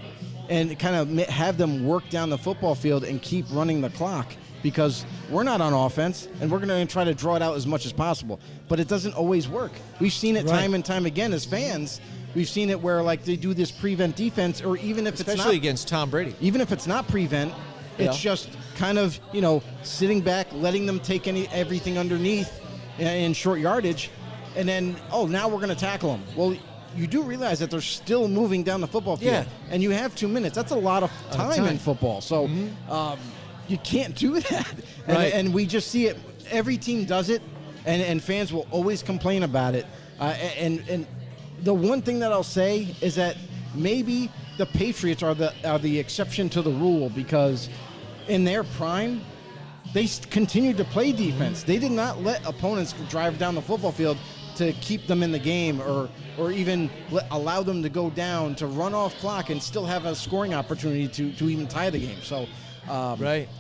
and kind of have them work down the football field and keep running the clock because we're not on offense and we're going to try to draw it out as much as possible. But it doesn't always work. We've seen it time and time again as fans. We've seen it where they do this prevent defense, or even if especially it's not against Tom Brady. Even if it's not prevent, it's just kind of sitting back, letting them take everything underneath in short yardage, and then now we're going to tackle them. Well, you do realize that they're still moving down the football field, and you have 2 minutes. That's a lot of time in football. So you can't do that. Right. And we just see it. Every team does it, and fans will always complain about it. And the one thing that I'll say is that maybe the Patriots are the exception to the rule, because in their prime, they continued to play defense. They did not let opponents drive down the football field to keep them in the game, or even allow them to go down, to run off clock and still have a scoring opportunity to even tie the game. So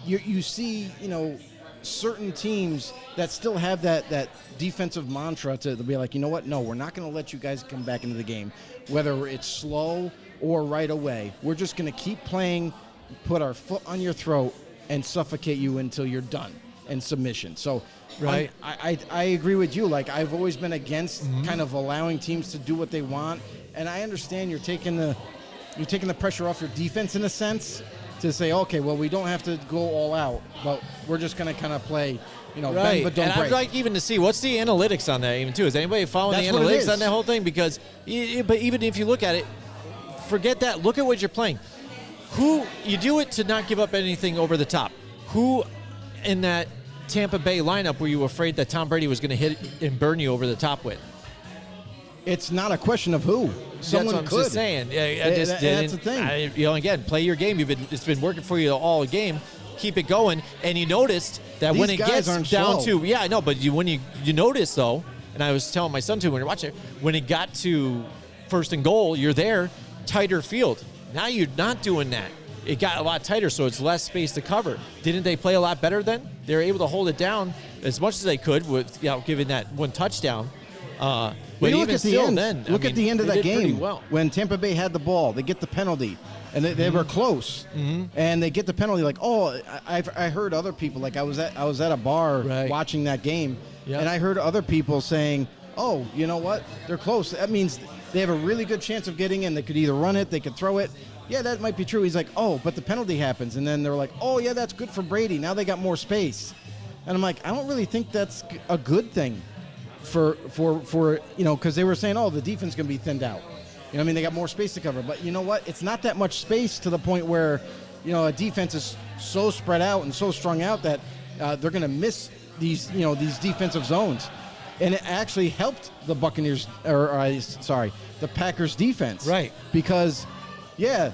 you see, certain teams that still have that defensive mantra to be like, you know what, no, we're not going to let you guys come back into the game, whether it's slow or right away. We're just going to keep playing, put our foot on your throat, and suffocate you until you're done in submission. So I agree with you. I've always been against kind of allowing teams to do what they want, and I understand you're taking the pressure off your defense in a sense to say, okay, well, we don't have to go all out, but we're just going to kind of play, bend but don't break. I'd like even to see what's the analytics on that even too. Is anybody following the analytics on that whole thing? Because but even if you look at it, forget that. Look at what you're playing. Who you do it to not give up anything over the top. Who in that Tampa Bay lineup were you afraid that Tom Brady was going to hit and burn you over the top with? It's not a question of who. Someone that's what I'm just saying. That's the thing. Again, play your game. It's been working for you all game. Keep it going. And you noticed that These when it gets down slow. to, I know, but when you notice though, and I was telling my son too when you're watching it, when it got to first and goal, you're there, tighter field. Now you're not doing that. It got a lot tighter, so it's less space to cover. Didn't they play a lot better then? They were able to hold it down as much as they could with giving that one touchdown. But look at the end. Then, look at the end of that game well. When Tampa Bay had the ball. They get the penalty, and they were close, and they get the penalty. I heard other people. I was at a bar watching that game, Yep. And I heard other people saying, oh, you know what? They're close. That means they have a really good chance of getting in. They could either run it, they could throw it. Yeah, that might be true. He's like, oh, but the penalty happens. And then they're like, oh, yeah, that's good for Brady. Now they got more space. And I'm like, I don't really think that's a good thing for because they were saying, oh, the defense is going to be thinned out. They got more space to cover. But you know what? It's not that much space to the point where, a defense is so spread out and so strung out that they're going to miss these defensive zones. And it actually helped the the Packers defense. Right. Because, the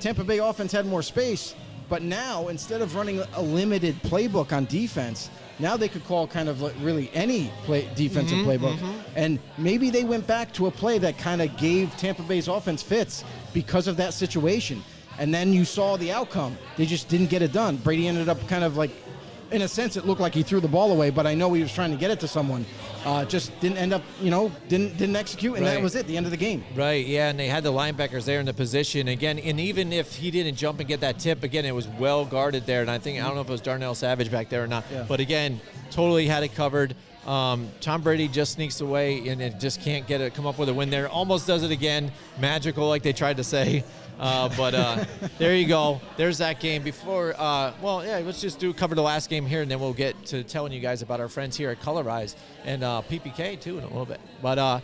Tampa Bay offense had more space, but now instead of running a limited playbook on defense, now they could call kind of really any defensive playbook. And maybe they went back to a play that kind of gave Tampa Bay's offense fits because of that situation. And then you saw the outcome. They just didn't get it done. Brady ended up kind of in a sense, it looked like he threw the ball away, but I know he was trying to get it to someone. Just didn't end up, didn't execute, and that was it, the end of the game. Right, yeah, and they had the linebackers there in the position. Again, and even if he didn't jump and get that tip, again, it was well guarded there. And I don't know if it was Darnell Savage back there or not. Yeah. But again, totally had it covered. Tom Brady just sneaks away and it just can't come up with a win there. Almost does it again. Magical, like they tried to say. But there you go. There's that game. Before, let's just cover the last game here, and then we'll get to telling you guys about our friends here at Colorize and PPK, too, in a little bit. But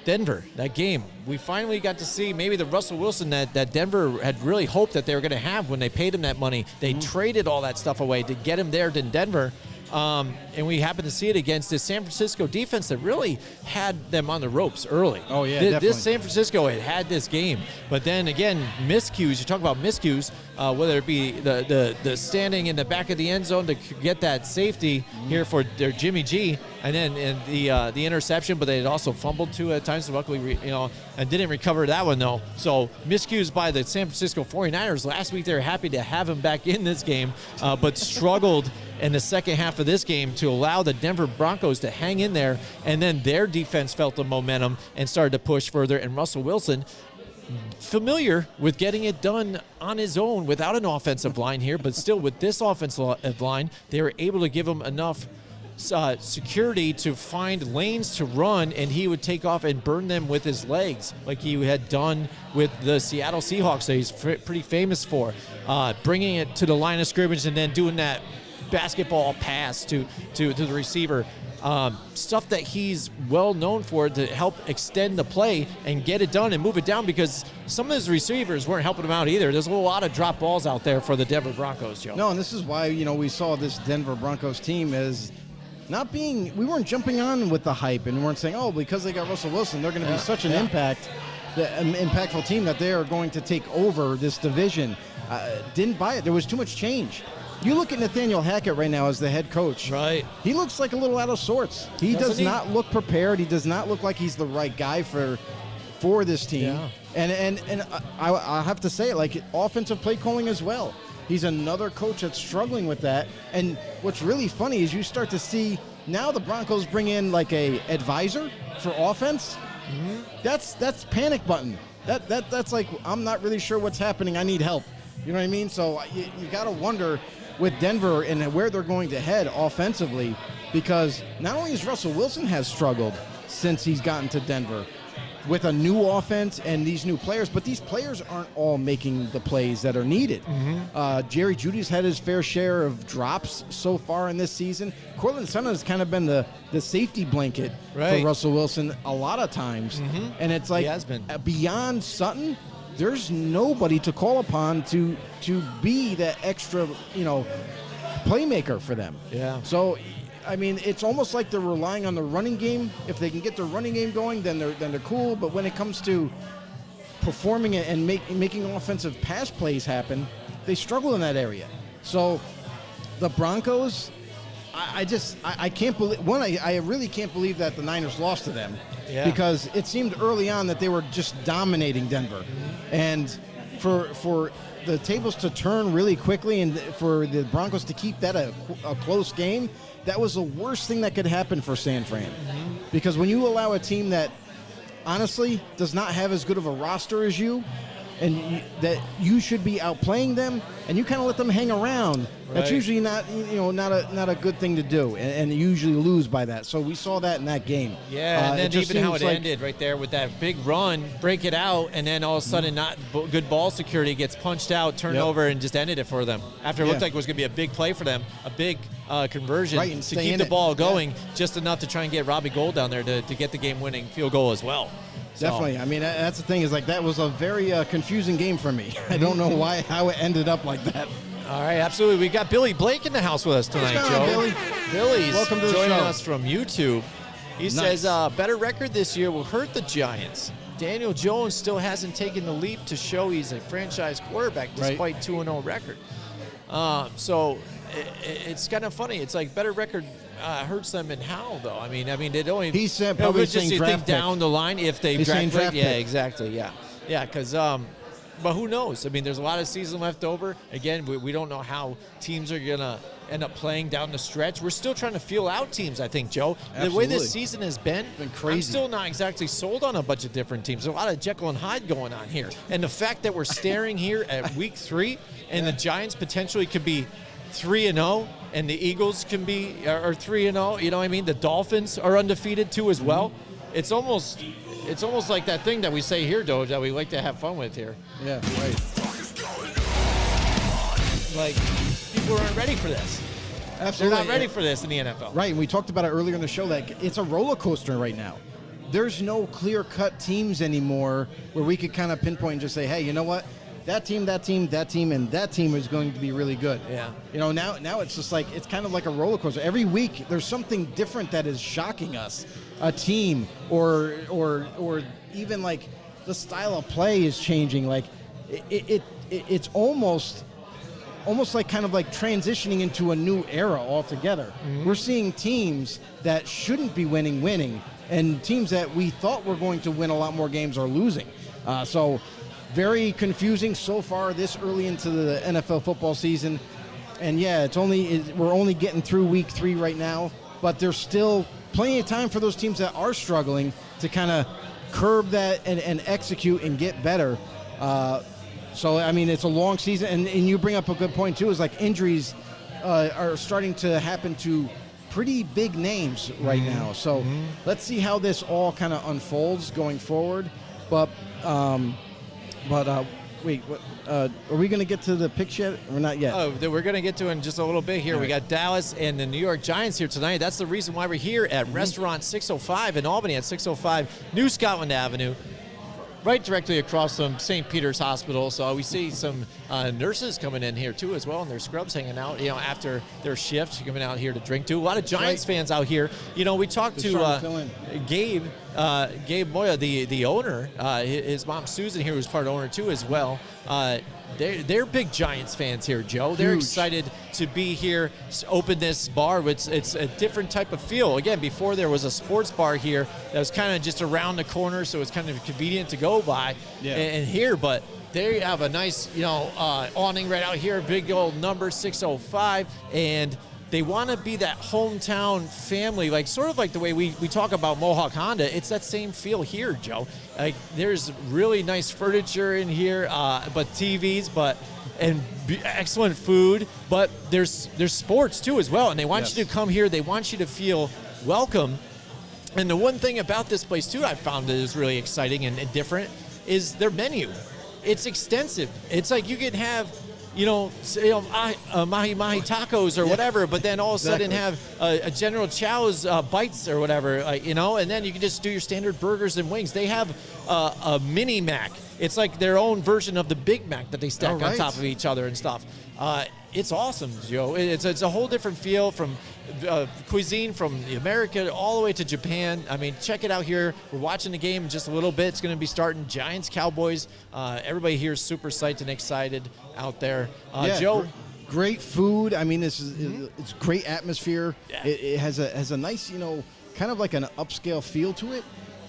Denver, that game, we finally got to see maybe the Russell Wilson that Denver had really hoped that they were going to have when they paid him that money. They traded all that stuff away to get him there in Denver. And we happened to see it against this San Francisco defense that really had them on the ropes early. Oh, yeah, definitely. This San Francisco had this game. But then, again, miscues. You talk about miscues, whether it be the standing in the back of the end zone to get that safety here for their Jimmy G, and then the interception, but they had also fumbled too at times, so luckily, and didn't recover that one, though. So miscues by the San Francisco 49ers. Last week, they were happy to have him back in this game, but struggled in the second half of this game to allow the Denver Broncos to hang in there, and then their defense felt the momentum and started to push further, and Russell Wilson, familiar with getting it done on his own without an offensive line here, but still with this offensive line, they were able to give him enough security to find lanes to run, and he would take off and burn them with his legs like he had done with the Seattle Seahawks that he's pretty famous for, bringing it to the line of scrimmage and then doing that basketball pass to the receiver. Stuff that he's well known for to help extend the play and get it done and move it down, because some of his receivers weren't helping him out either. There's a lot of drop balls out there for the Denver Broncos, Joe. No, and this is why, we saw this Denver Broncos team as we weren't jumping on with the hype and we weren't saying, oh, because they got Russell Wilson, they're going to be such an impactful team that they are going to take over this division. Didn't buy it. There was too much change. You look at Nathaniel Hackett right now as the head coach. Right. He looks like a little out of sorts. He does not look prepared. He does not look like he's the right guy for this team. Yeah. And I have to say it, offensive play calling as well. He's another coach that's struggling with that. And what's really funny is you start to see now the Broncos bring in a advisor for offense. Mm-hmm. That's panic button. That's like, I'm not really sure what's happening. I need help. You know what I mean? So you got to wonder with Denver and where they're going to head offensively, because not only has Russell Wilson has struggled since he's gotten to Denver with a new offense and these new players, but these players aren't all making the plays that are needed. Mm-hmm. Jerry Jeudy's had his fair share of drops so far in this season. Cortland Sutton has kind of been the safety blanket for Russell Wilson a lot of times. Mm-hmm. And it's like, he has been. Beyond Sutton, there's nobody to call upon to be that extra, playmaker for them. Yeah. So, I mean, it's almost like they're relying on the running game. If they can get their running game going, then they're cool. But when it comes to performing it and making offensive pass plays happen, they struggle in that area. So, the Broncos, I can't believe. One, I really can't believe that the Niners lost to them. Yeah. Because it seemed early on that they were just dominating Denver. Mm-hmm. And for the tables to turn really quickly and for the Broncos to keep that a close game, that was the worst thing that could happen for San Fran. Mm-hmm. Because when you allow a team that honestly does not have as good of a roster as you that you should be outplaying them, and you kind of let them hang around. That's Right. usually not a good thing to do, and you usually lose by that. So we saw that in that game. Yeah, and it then just even how seems it like- ended right there with that big run, break it out, and then all of a sudden good ball security gets punched out, turnover, and just ended it for them. After it looked Yeah. like it was going to be a big play for them, a big conversion Right, and to stay keep in the it. ball Yeah. going, just enough to try and get Robbie Gould down there to get the game-winning field goal as well. So- Definitely. I mean, that's the thing is like that was a very confusing game for me. I don't know how it ended up like that. All right, absolutely. We got Billy Blake in the house with us tonight, What's Joe. going on, Billy? Billy's Welcome to the joining show. us from YouTube. He Nice. says, better record this year will hurt the Giants. Daniel Jones still hasn't taken the leap to show he's a franchise quarterback Right. despite 2-0 record. So it's kind of funny. It's like better record hurts them in how, though? I mean, they don't even. He's it probably was just saying you draft think pick. down the line if they He's saying draft Yeah, pick. exactly. Yeah, because. But who knows? I mean, there's a lot of season left over. Again, we don't know how teams are going to end up playing down the stretch. We're still trying to feel out teams, I think, Joe. The way Absolutely. this season has been crazy. I'm still not exactly sold on a bunch of different teams. There's a lot of Jekyll and Hyde going on here. And the fact that we're staring here at week 3 and the Giants potentially could be 3-0 and the Eagles can be are 3-0, you know what I mean? The Dolphins are undefeated too as well. It's almost like that thing that we say here, Doge, that we like to have fun with here. Yeah, right. Like, people aren't ready for this. Absolutely. They're not ready for this in the NFL. Right, and we talked about it earlier in the show. Like, it's a roller coaster right now. There's no clear-cut teams anymore where we could kind of pinpoint and just say, hey, you know what? That team, and that team is going to be really good. Yeah. You know, now it's just like, it's kind of like a roller coaster. Every week, there's something different that is shocking us. A team or even like the style of play is changing. Like, it's almost like kind of like transitioning into a new era altogether. Mm-hmm. We're seeing teams that shouldn't be winning, and teams that we thought were going to win a lot more games are losing. So very confusing so far this early into the NFL football season. And yeah, we're only getting through week 3 right now, but there's still plenty of time for those teams that are struggling to kind of curb that and execute and get better. So, I mean, it's a long season, and you bring up a good point, too, is like injuries are starting to happen to pretty big names right now. So let's see how this all kind of unfolds going forward. But wait, what, are we going to get to the picks yet or not yet? Oh, that we're going to get to in just a little bit here. All We right. got Dallas and the New York Giants here tonight. That's the reason why we're here at Restaurant 605 in Albany at 605 New Scotland Avenue, right directly across from St. Peter's Hospital. So we see some nurses coming in here too as well, and their scrubs hanging out, after their shift, coming out here to drink too. A lot of Giants fans out here. We talked They're starting to to fill in. Gabe Moya, the owner. His mom Susan here, who's part owner too as well. They're big Giants fans here, Joe. They're Huge. excited to be here, open this bar. It's a different type of feel. Again, before there was a sports bar here that was kind of just around the corner, so it's kind of convenient to go by and here. But they have a nice, awning right out here, big old number 605, and they want to be that hometown family, like sort of like the way we talk about Mohawk Honda. It's that same feel here, Joe. Like there's really nice furniture in here, but TVs, and excellent food. But there's sports too as well, and they want you to come here. They want you to feel welcome. And the one thing about this place too, I found that is really exciting and different is their menu. It's extensive. It's like you can have mahi tacos or whatever, but then all of a sudden have a General Chow's bites or whatever, and then you can just do your standard burgers and wings. They have a mini Mac. It's like their own version of the Big Mac that they stack on top of each other and stuff. It's awesome, Joe. It's a whole different feel from cuisine from America all the way to Japan. I mean, check it out here. We're watching the game in just a little bit. It's going to be starting Giants, Cowboys. Everybody here is super psyched and excited out there. Joe. Great food. I mean, it's great atmosphere. Yeah. It has a nice, kind of like an upscale feel to it,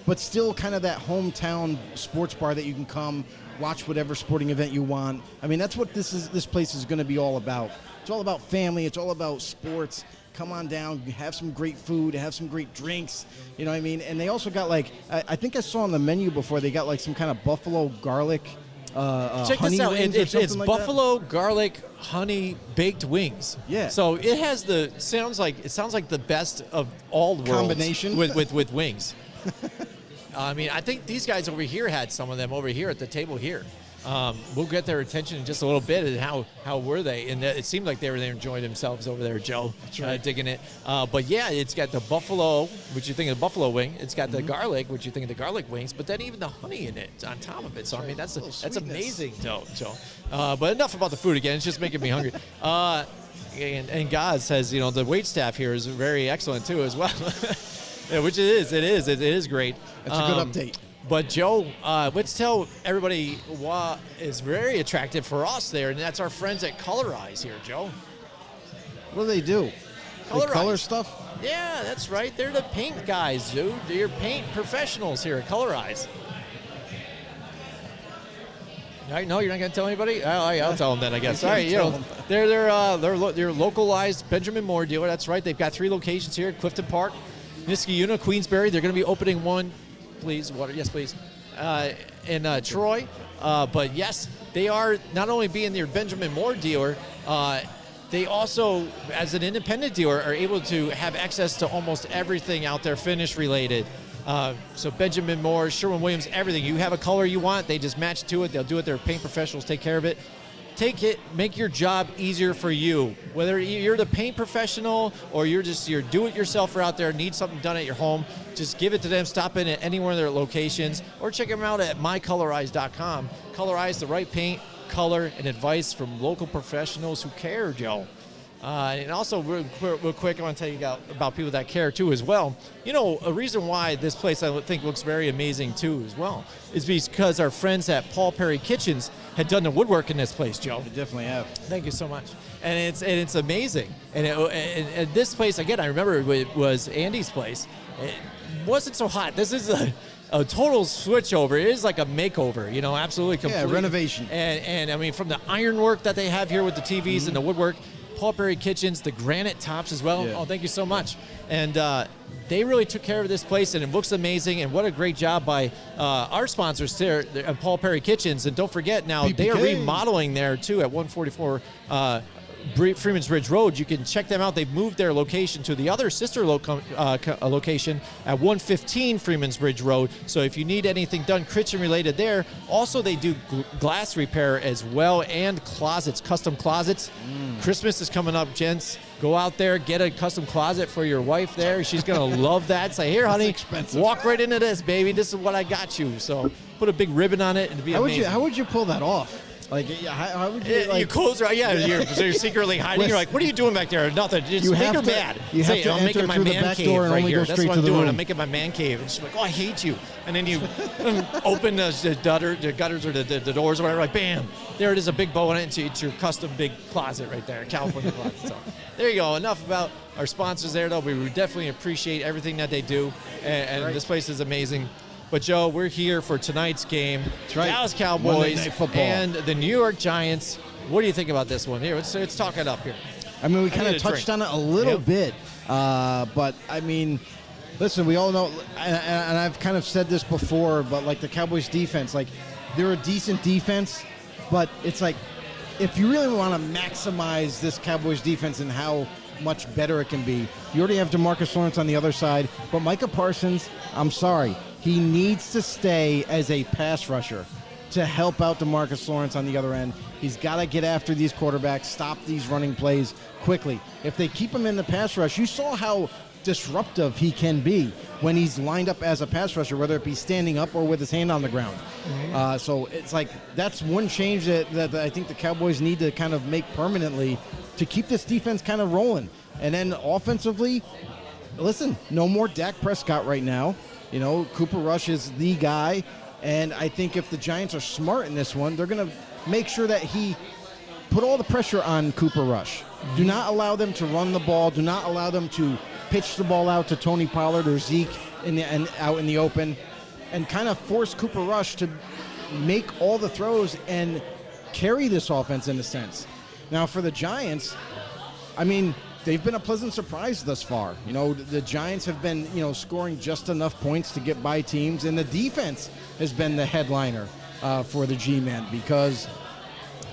but still kind of that hometown sports bar that you can come watch whatever sporting event you want. I mean, that's what this place is going to be all about. It's all about family. It's all about sports. Come on down, have some great food, have some great drinks. You know what I mean? And they also got I think I saw on the menu before, they got like some kind of buffalo garlic Check honey this out. wings or It's something like that? buffalo garlic honey baked wings. Yeah. So it has sounds like the best of all worlds Combination. with wings. I mean, I think these guys over here had some of them over here at the table here. We'll get their attention in just a little bit. And how were they? And it seemed like they were enjoying themselves over there, Joe. That's right. Digging it. But yeah, it's got the buffalo, which you think of the buffalo wing. It's got the garlic, which you think of the garlic wings. But then even the honey in it on top of it. So I mean, that's amazing, Joe. But enough about the food again. It's just making me hungry. And Gaz says, the wait staff here is very excellent too as well. Yeah, which it is great. That's a good update. But Joe, let's tell everybody what is very attractive for us there, and that's our friends at Colorize here, Joe. What do they do? They Colorize. color stuff? Yeah, that's right. They're the paint guys, dude. They're paint professionals here at Colorize. All right, no, you're not going to tell anybody? I'll tell them then, I guess. All right, they're localized Benjamin Moore dealer. That's right. They've got 3 locations here: Clifton Park, Niskayuna, Queensbury. They're going to be opening one. Please, water. Yes, please. In Troy. But yes, they are not only being their Benjamin Moore dealer, they also, as an independent dealer, are able to have access to almost everything out there finish related. So Benjamin Moore, Sherwin-Williams, everything. You have a color you want, they just match to it. They'll do it. Their paint professionals take care of it. Take it, make your job easier for you. Whether you're the paint professional or you're do-it-yourselfer out there, need something done at your home, just give it to them. Stop in at any one of their locations or check them out at mycolorize.com. Colorize, the right paint, color, and advice from local professionals who care, Joe. And also, real quick, I want to tell you about people that care, too, as well. A reason why this place, I think, looks very amazing, too, as well, is because our friends at Paul Perry Kitchens had done the woodwork in this place, Joe. They definitely have. Thank you so much. And it's amazing. And this place, again, I remember it was Andy's place. It wasn't so hot. This is a total switch over. It is like a makeover, absolutely complete. Yeah, renovation. And I mean, from the ironwork that they have here with the TVs and the woodwork, Paul Perry Kitchens, the granite tops as well. Yeah. Oh, thank you so much. And they really took care of this place, and it looks amazing. And what a great job by our sponsors there at Paul Perry Kitchens. And don't forget, now PPK. They are remodeling there too at 144 Freeman's Ridge Road. You can check them out. They've moved their location to the other sister location at 115 Freeman's Ridge Road. So if you need anything done kitchen related there, also they do glass repair as well, and closets, custom closets. Christmas is coming up, gents. Go out there, get a custom closet for your wife there. She's going to love that. Say, here, honey, walk right into this, baby. This is what I got you. So put a big ribbon on it and be amazing. How would you pull that off? Like, how would you, you close her, you're secretly hiding. You're like, what are you doing back there? Nothing. Just make her mad. You have to I'm making my man cave right here. That's what I'm doing. I'm making my man cave. And she's like, oh, I hate you. And then you open the gutters or the doors or whatever, like, bam. There it is, a big bow on it. It's your custom big closet right there, California closet. So there you go. Enough about our sponsors there, though. We definitely appreciate everything that they do. And this place is amazing. But, Joe, we're here for tonight's game. That's right. Dallas Cowboys and the New York Giants. What do you think about this one? Here, let's talk it up here. I mean, we kind of touched on it a little bit. But, I mean, listen, we all know, and I've kind of said this before, but, like, the Cowboys defense, like, they're a decent defense, but it's like, if you really want to maximize this Cowboys defense and how much better it can be, you already have DeMarcus Lawrence on the other side. But Micah Parsons, I'm sorry, he needs to stay as a pass rusher to help out DeMarcus Lawrence on the other end. He's got to get after these quarterbacks, stop these running plays quickly. If they keep him in the pass rush, you saw how disruptive he can be when he's lined up as a pass rusher, whether it be standing up or with his hand on the ground. So it's like that's one change that I think the Cowboys need to kind of make permanently to keep this defense kind of rolling. And then offensively, listen, no more Dak Prescott right now. Cooper Rush is the guy, and I think if the Giants are smart in this one, they're going to make sure that he put all the pressure on Cooper Rush. Do not allow them to run the ball. Do not allow them to pitch the ball out to Tony Pollard or Zeke out in the open, and kind of force Cooper Rush to make all the throws and carry this offense in a sense. Now, for the Giants, I mean, they've been a pleasant surprise thus far. The Giants have been, scoring just enough points to get by teams, and the defense has been the headliner. for the G-Men because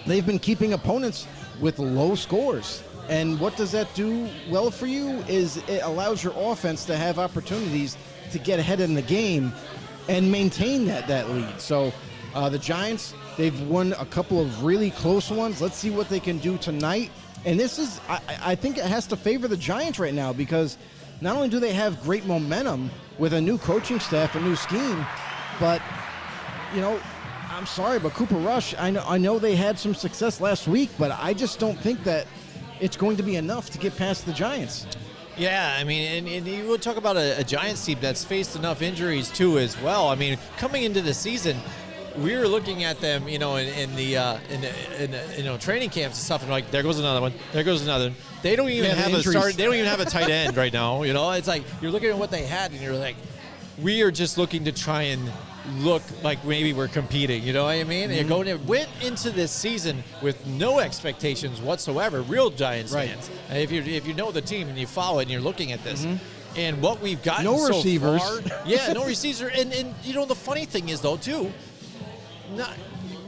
they've been keeping opponents with low scores. And what does that do well for you is it allows your offense to have opportunities to get ahead in the game and maintain that lead. So the Giants, they've won a couple of really close ones. Let's see what they can do tonight. And this is, I think it has to favor the Giants right now because not only do they have great momentum with a new coaching staff, a new scheme, but, you know, I'm sorry, but Cooper Rush, I know they had some success last week, but I just don't think that it's going to be enough to get past the Giants. Yeah, I mean, and you would talk about a Giants team that's faced enough injuries too as well. I mean, coming into the season, we were looking at them, you know, in the training camps and stuff, and like, there goes another one, there goes another one. They don't even have a start. They don't even have a tight end right now. You know, it's like you're looking at what they had, and you're like, we are just looking to try and look like maybe we're competing. You know what I mean? Mm-hmm. You went into this season with no expectations whatsoever. Real Giants fans. If you know the team and you follow it and you're looking at this. Mm-hmm. And what we've gotten no so receivers. far, no receivers. And you know the funny thing is though too,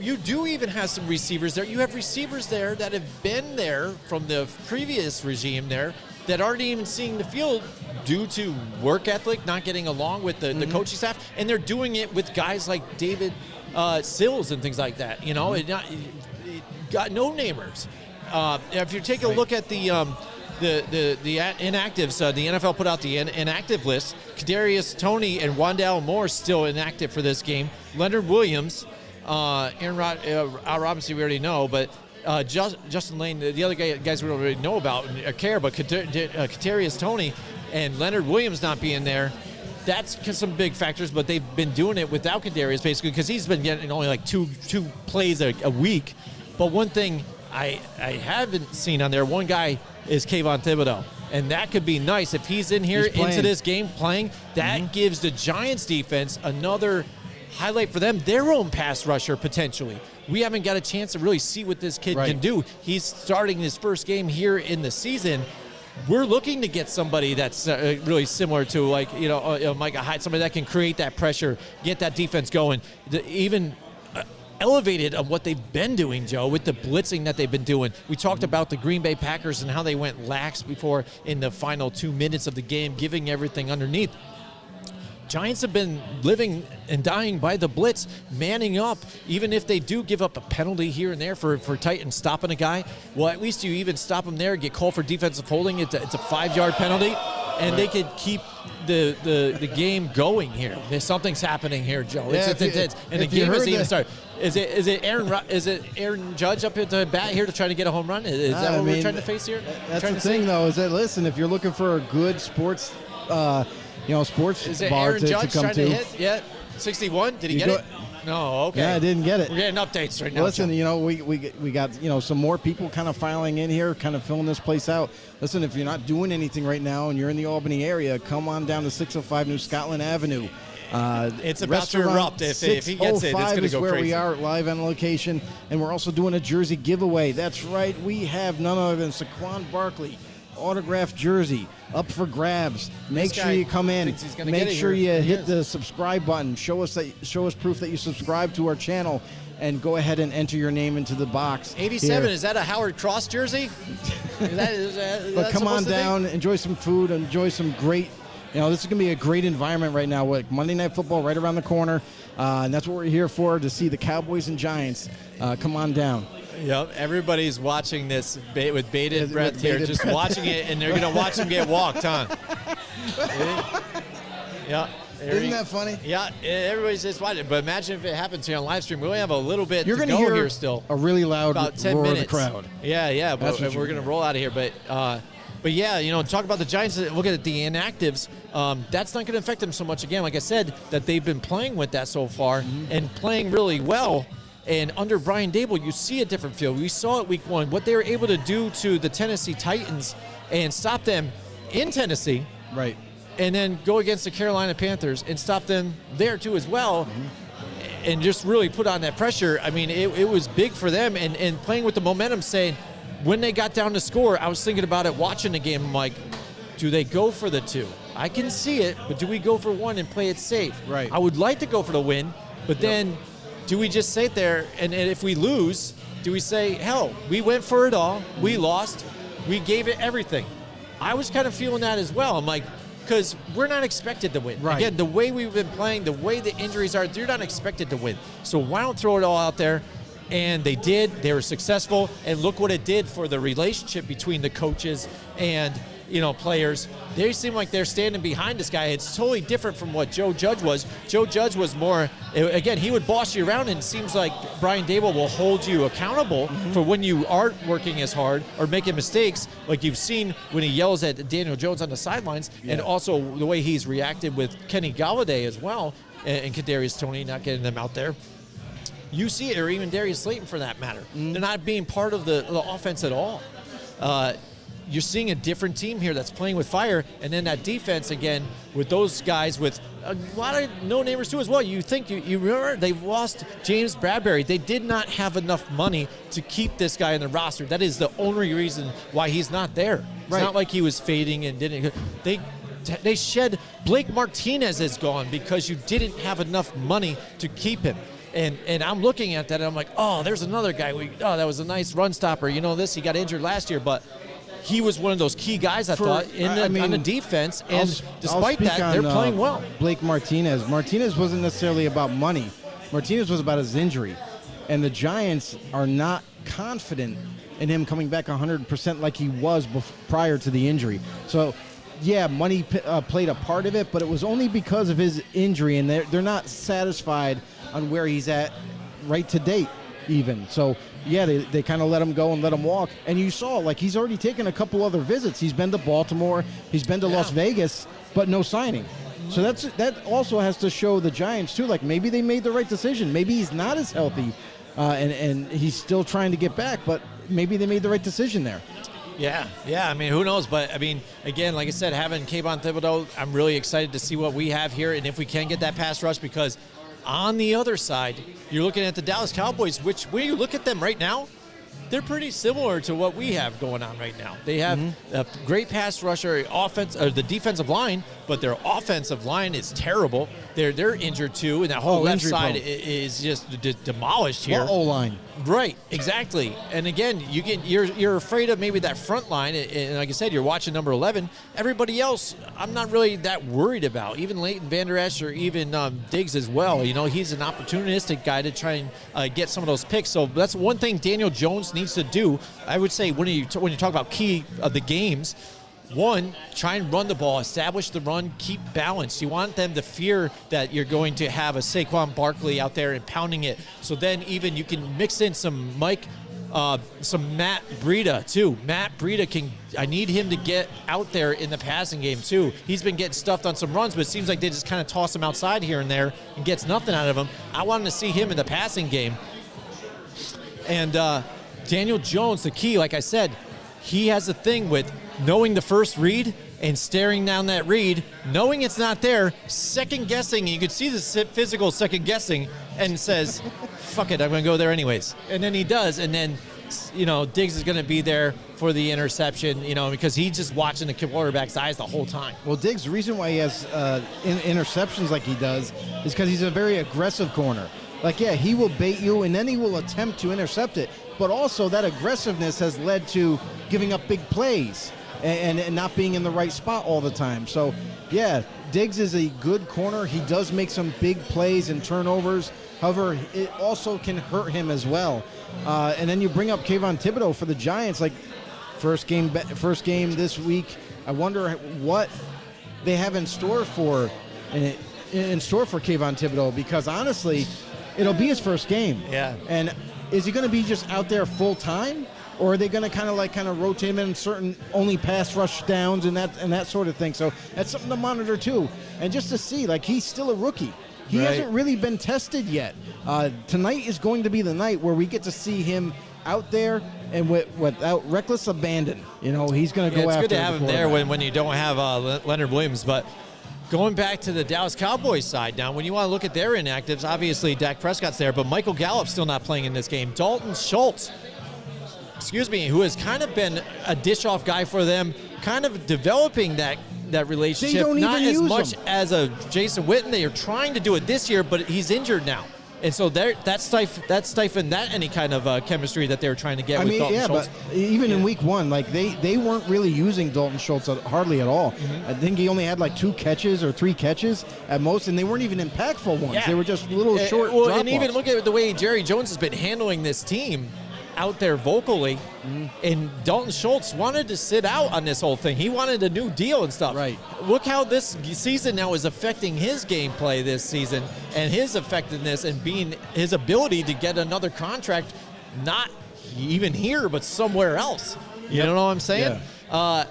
you do even have some receivers there. You have receivers there that have been there from the previous regime there that aren't even seeing the field due to work ethic, not getting along with the coaching staff, and they're doing it with guys like David Sills and things like that. You know, it got no namers. If you take a look at the inactives, the NFL put out the inactive list. Kadarius Toney and Wan'Dale Moore still inactive for this game. Leonard Williams, Aaron Robinson we already know, but Justin Lane, the other guys we don't really know about or care, but Kadarius Toney and Leonard Williams not being there, that's some big factors, but they've been doing it without Kadarius basically because he's been getting only like two plays a week. But one thing I haven't seen on there, one guy is Kayvon Thibodeau. And that could be nice if he's in here into this game playing. That gives the Giants defense another highlight for them, their own pass rusher potentially. We haven't got a chance to really see what this kid can do. He's starting his first game here in the season. We're looking to get somebody that's really similar to like, Micah Hyde, somebody that can create that pressure, get that defense going, even elevated on what they've been doing, Joe, with the blitzing that they've been doing. We talked about the Green Bay Packers and how they went lax before in the final 2 minutes of the game, giving everything underneath. Giants have been living and dying by the blitz, manning up. Even if they do give up a penalty here and there for Titans stopping a guy, well, at least you even stop them there, get called for defensive holding. It's a 5-yard penalty, and they could keep the game going here. Something's happening here, Joe. Yeah, and the game hasn't even started. Is it Aaron Judge up at the bat here to try to get a home run? Is that what we're trying to face here? That's the thing, though, is that, listen, if you're looking for a good sports sports is it bar Aaron to Judge come trying to hit yet? 61? Did he get it? No, okay. Yeah, I didn't get it. We're getting updates right now. Listen, we got some more people kind of filing in here, kind of filling this place out. Listen, if you're not doing anything right now and you're in the Albany area, come on down to 605 New Scotland Avenue. It's about to erupt. If he gets it, it's going to go is where crazy. we are live on location, and we're also doing a jersey giveaway. That's right. We have none other than Saquon Barkley autographed jersey up for grabs. Make sure you come in. Make sure you hit the subscribe button. Show us proof that you subscribe to our channel, and go ahead and enter your name into the box. 87. here. Is that a Howard Cross jersey? Is but come on down, enjoy some food, enjoy some great. This is going to be a great environment right now with Monday Night Football right around the corner, and that's what we're here for, to see the Cowboys and Giants. Come on down. Yep, everybody's watching this with bated breath here, just watching it, and they're going to watch them get walked, huh? Yeah. Isn't that funny? Yeah, everybody's just watching. But imagine if it happens here on live stream. We only have a little bit You're to gonna go hear here still. A really loud about 10 roar minutes. of the crowd. Yeah, but we're going to roll out of here. But yeah, talk about the Giants. Look at the inactives. That's not going to affect them so much. Again, like I said, that they've been playing with that so far and playing really well. And under Brian Dable, you see a different feel. We saw it week 1, what they were able to do to the Tennessee Titans and stop them in Tennessee. Right. And then go against the Carolina Panthers and stop them there too as well. And just really put on that pressure. I mean, it was big for them. And playing with the momentum, saying, when they got down to score, I was thinking about it watching the game. I'm like, do they go for the 2? I can see it, but do we go for 1 and play it safe? Right. I would like to go for the win, but then do we just sit there and if we lose, do we say, hell, we went for it all, we lost, we gave it everything? I was kind of feeling that as well. I'm like, because we're not expected to win. Right. Again, the way we've been playing, the way the injuries are, you're not expected to win. So why don't throw it all out there? And they did. They were successful. And look what it did for the relationship between the coaches and players. They seem like they're standing behind this guy. It's totally different from what Joe Judge was. Joe Judge was more, again, he would boss you around, and it seems like Brian Daboll will hold you accountable for when you aren't working as hard or making mistakes, like you've seen when he yells at Daniel Jones on the sidelines, and also the way he's reacted with Kenny Golladay as well, and Kadarius Toney not getting them out there. You see it, or even Darius Slayton for that matter. They're not being part of the offense at all. You're seeing a different team here that's playing with fire, and then that defense again with those guys with a lot of no-namers too as well. You think you remember they've lost James Bradbury. They did not have enough money to keep this guy in the roster. That is the only reason why he's not there. It's not like he was fading and didn't. They shed Blake Martinez is gone because you didn't have enough money to keep him. And I'm looking at that and I'm like, oh, there's another guy. That was a nice run stopper. He got injured last year, but he was one of those key guys, I thought, on the defense. And despite that, they're playing well. Blake Martinez. Martinez wasn't necessarily about money. Martinez was about his injury. And the Giants are not confident in him coming back 100% like he was prior to the injury. So, yeah, money played a part of it, but it was only because of his injury, and they're not satisfied on where he's at right to date even. So, yeah, they kind of let him go and let him walk. And you saw, he's already taken a couple other visits. He's been to Baltimore. He's been to Las Vegas, but no signing. So that also has to show the Giants, too, maybe they made the right decision. Maybe he's not as healthy, and he's still trying to get back, but maybe they made the right decision there. Yeah. I mean, who knows? But, I mean, again, like I said, having Kayvon Thibodeau, I'm really excited to see what we have here and if we can get that pass rush, because on the other side, you're looking at the Dallas Cowboys, which when you look at them right now, they're pretty similar to what we have going on right now. They have a great pass rusher, the defensive line, but their offensive line is terrible. They're injured too, and that whole left side is just demolished here. Well, O-line. Right, exactly. And again, you're afraid of maybe that front line, and like I said, you're watching number 11. Everybody else, I'm not really that worried about. Even Leighton Vander Esch or even Diggs as well. He's an opportunistic guy to try and get some of those picks. So that's one thing Daniel Jones needs to do. I would say when you talk about key of the games, one, try and run the ball, establish the run, keep balance. You want them to fear that you're going to have a Saquon Barkley out there and pounding it. So then even you can mix in some Matt Breida too. Matt Breida I need him to get out there in the passing game too. He's been getting stuffed on some runs, but it seems like they just kind of toss him outside here and there and gets nothing out of him. I wanted to see him in the passing game. And Daniel Jones, the key, like I said, he has a thing with knowing the first read and staring down that read, knowing it's not there, second-guessing. You could see the physical second-guessing and says, fuck it, I'm going to go there anyways. And then he does, and then, Diggs is going to be there for the interception, because he's just watching the quarterback's eyes the whole time. Well, Diggs, the reason why he has interceptions like he does is because he's a very aggressive corner. He will bait you, and then he will attempt to intercept it. But also that aggressiveness has led to giving up big plays and not being in the right spot all the time. So, yeah, Diggs is a good corner. He does make some big plays and turnovers. However, it also can hurt him as well. And then you bring up Kayvon Thibodeau for the Giants, first game this week. I wonder what they have in store for Kayvon Thibodeau, because honestly, it'll be his first game. Yeah. And is he going to be just out there full time, or are they going to kind of rotate him in certain only pass rush downs and that sort of thing? So that's something to monitor too, and just to see, he's still a rookie. He hasn't really been tested yet. Tonight is going to be the night where we get to see him out there and without reckless abandon. He's going to go after. It's good to have him there when you don't have Leonard Williams, but. Going back to the Dallas Cowboys side now, when you want to look at their inactives, obviously Dak Prescott's there, but Michael Gallup's still not playing in this game. Dalton Schultz, who has kind of been a dish-off guy for them, kind of developing that relationship. They don't not even as use much him. as a Jason Witten. They are trying to do it this year, but he's injured now. And so that's stifled that any kind of chemistry that they were trying to get with Dalton Schultz. But even in week one, like they weren't really using Dalton Schultz hardly at all. I think he only had like 2 catches or 3 catches at most, and they weren't even impactful ones. Yeah. They were just little short Well, drop-offs. and even look at the way Jerry Jones has been handling this team out there vocally, and Dalton Schultz wanted to sit out on this whole thing. He wanted a new deal and stuff. Right. Look how this season now is affecting his gameplay this season and his effectiveness and being his ability to get another contract, not even here, but somewhere else. You know what I'm saying? Yeah.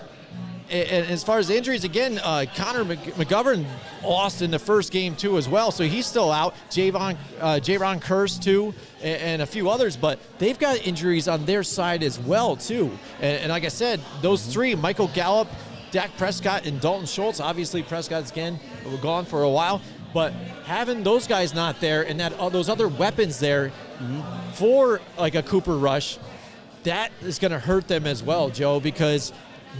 And as far as the injuries, again, Connor McGovern lost in the first game too as well, so he's still out. Javon Curse too, and a few others, but they've got injuries on their side as well too. And like I said, those 3, Michael Gallup, Dak Prescott, and Dalton Schultz. Obviously, Prescott's again gone for a while, but having those guys not there and those other weapons there for like a Cooper Rush, that is going to hurt them as well, Joe, because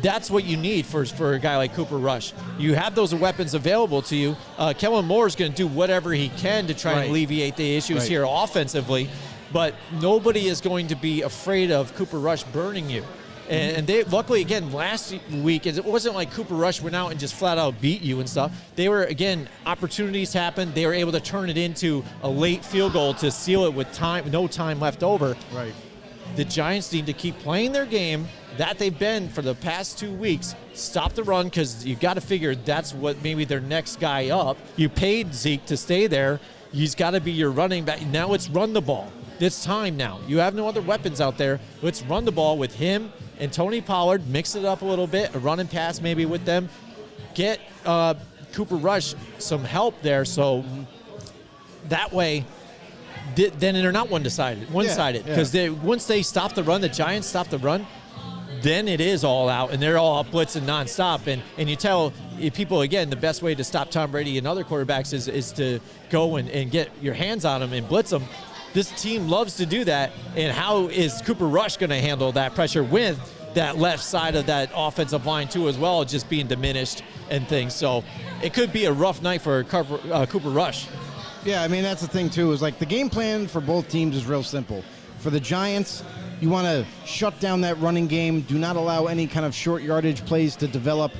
that's what you need for a guy like Cooper Rush. You have those weapons available to you. Kellen Moore is going to do whatever he can to try and alleviate the issues here offensively, but nobody is going to be afraid of Cooper Rush burning you. And they luckily, again, last week, it wasn't like Cooper Rush went out and just flat out beat you and stuff. They were, again, opportunities happened. They were able to turn it into a late field goal to seal it with no time left over. Right. The Giants need to keep playing their game that they've been for the past 2 weeks. Stop the run, because you got to figure that's what maybe their next guy up. You paid Zeke to stay there. He's got to be your running back. Now it's run the ball. It's time now. You have no other weapons out there. Let's run the ball with him and Tony Pollard. Mix it up a little bit. A run and pass maybe with them. Get Cooper Rush some help there, so that way then they're not one-sided because once they stop the run, the Giants stop the run, then it is all out, and they're all blitzing nonstop. And you tell people, again, the best way to stop Tom Brady and other quarterbacks is to go and get your hands on them and blitz them. This team loves to do that, and how is Cooper Rush going to handle that pressure with that left side of that offensive line too as well, just being diminished and things? So it could be a rough night for Cooper Rush. Yeah, I mean, that's the thing, too, is like the game plan for both teams is real simple. For the Giants, you want to shut down that running game, do not allow any kind of short yardage plays to develop,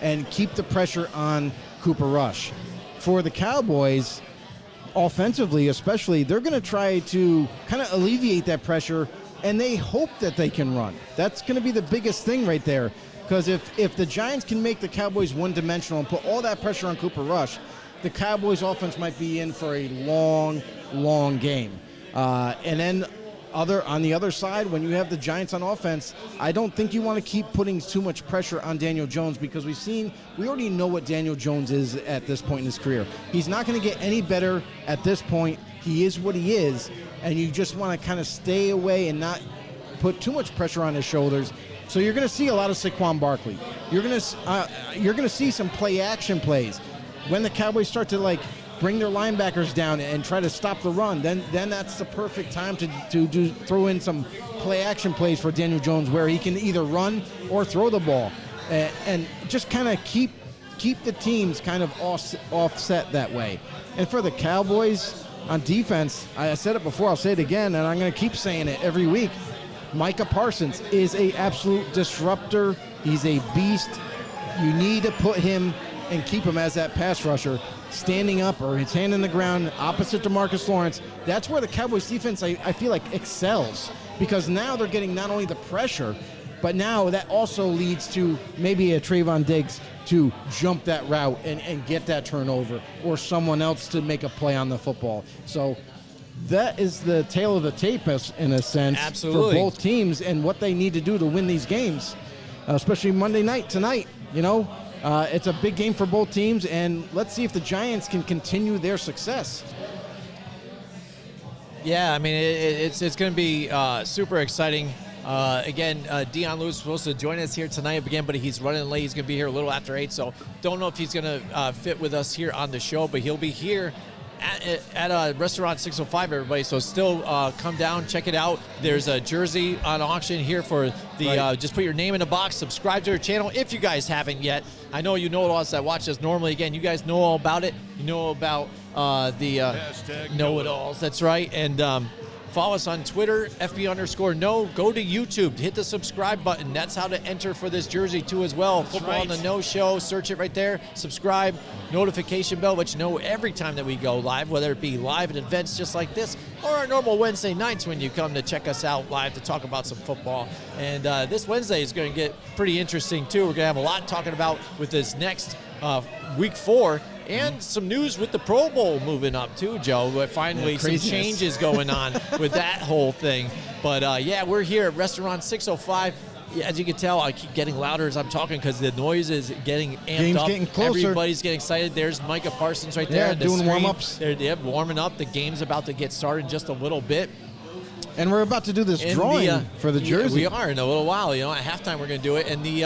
and keep the pressure on Cooper Rush. For the Cowboys, offensively especially, they're going to try to kind of alleviate that pressure, and they hope that they can run. That's going to be the biggest thing right there, because if the Giants can make the Cowboys one-dimensional and put all that pressure on Cooper Rush, the Cowboys offense might be in for a long, long game. And then on the other side, when you have the Giants on offense, I don't think you want to keep putting too much pressure on Daniel Jones, because we already know what Daniel Jones is at this point in his career. He's not going to get any better at this point. He is what he is, and you just want to kind of stay away and not put too much pressure on his shoulders. So you're going to see a lot of Saquon Barkley. You're going to see some play-action plays. When the Cowboys start to bring their linebackers down and try to stop the run, then that's the perfect time to throw in some play-action plays for Daniel Jones, where he can either run or throw the ball, and just kind of keep the teams kind of offset that way. And for the Cowboys on defense, I said it before, I'll say it again, and I'm going to keep saying it every week. Micah Parsons is an absolute disruptor. He's a beast. You need to put him and keep him as that pass rusher, standing up or his hand in the ground opposite to Marcus Lawrence. That's where the Cowboys defense, I feel like, excels, because now they're getting not only the pressure, but now that also leads to maybe a Trayvon Diggs to jump that route and get that turnover, or someone else to make a play on the football. So that is the tale of the tape, in a sense. Absolutely. For both teams and what they need to do to win these games, especially Monday night tonight. It's a big game for both teams, and let's see if the Giants can continue their success. Yeah, I mean, it's going to be super exciting. Again, Dion Lewis was supposed to join us here tonight again, but he's running late. He's going to be here a little after 8, so don't know if he's going to fit with us here on the show, but he'll be here at Restaurant 605, everybody. So still come down, check it out. There's a jersey on auction here for the just put your name in a box, subscribe to our channel if you guys haven't yet. I know you know us that watch us normally. Again, you guys know all about it. You know about Hashtag know-it-alls. That's right. And follow us on Twitter, FB_no. Go to YouTube. Hit the subscribe button. That's how to enter for this jersey, too, as well. Football right. on the No Show. Search it right there. Subscribe. Notification bell, let you know every time that we go live, whether it be live at events just like this or our normal Wednesday nights when you come to check us out live to talk about some football. And this Wednesday is going to get pretty interesting, too. We're going to have a lot talking about with this next week 4. And some news with the Pro Bowl moving up, too, Joe. But finally, some changes going on with that whole thing. But, we're here at Restaurant 605. As you can tell, I keep getting louder as I'm talking because the noise is getting amped Game's up. getting closer. Everybody's getting excited. There's Micah Parsons right there. Yeah, on the doing screen. warm-ups. They're warming up. The game's about to get started in just a little bit. And we're about to do this drawing for the jersey. We are in a little while. At halftime we're going to do it. And the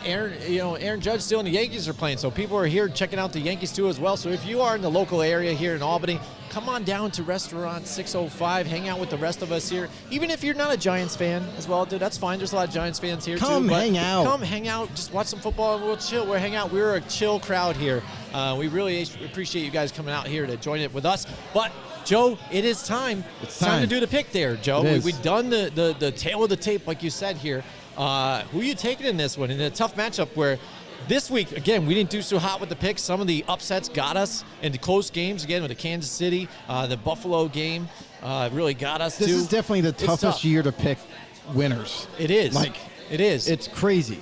Aaron Judge still and the Yankees are playing, so people are here checking out the Yankees too as well. So if you are in the local area here in Albany, come on down to Restaurant 605. Hang out with the rest of us here. Even if you're not a Giants fan as well, dude, that's fine. There's a lot of Giants fans here too. Come hang out. Come hang out. Just watch some football and we'll chill. We'll hang out. We're a chill crowd here. We really appreciate you guys coming out here to join it with us. But Joe, it is time. It's time to time. do the pick there, Joe. We've done the tail of the tape, like you said here. Who are you taking in this one? In a tough matchup where this week, again, we didn't do so hot with the picks. Some of the upsets got us into close games, again, with the Kansas City, the Buffalo game really got us, This too. is definitely the It's toughest tough. year to pick winners. It is. Like, it is. It's crazy.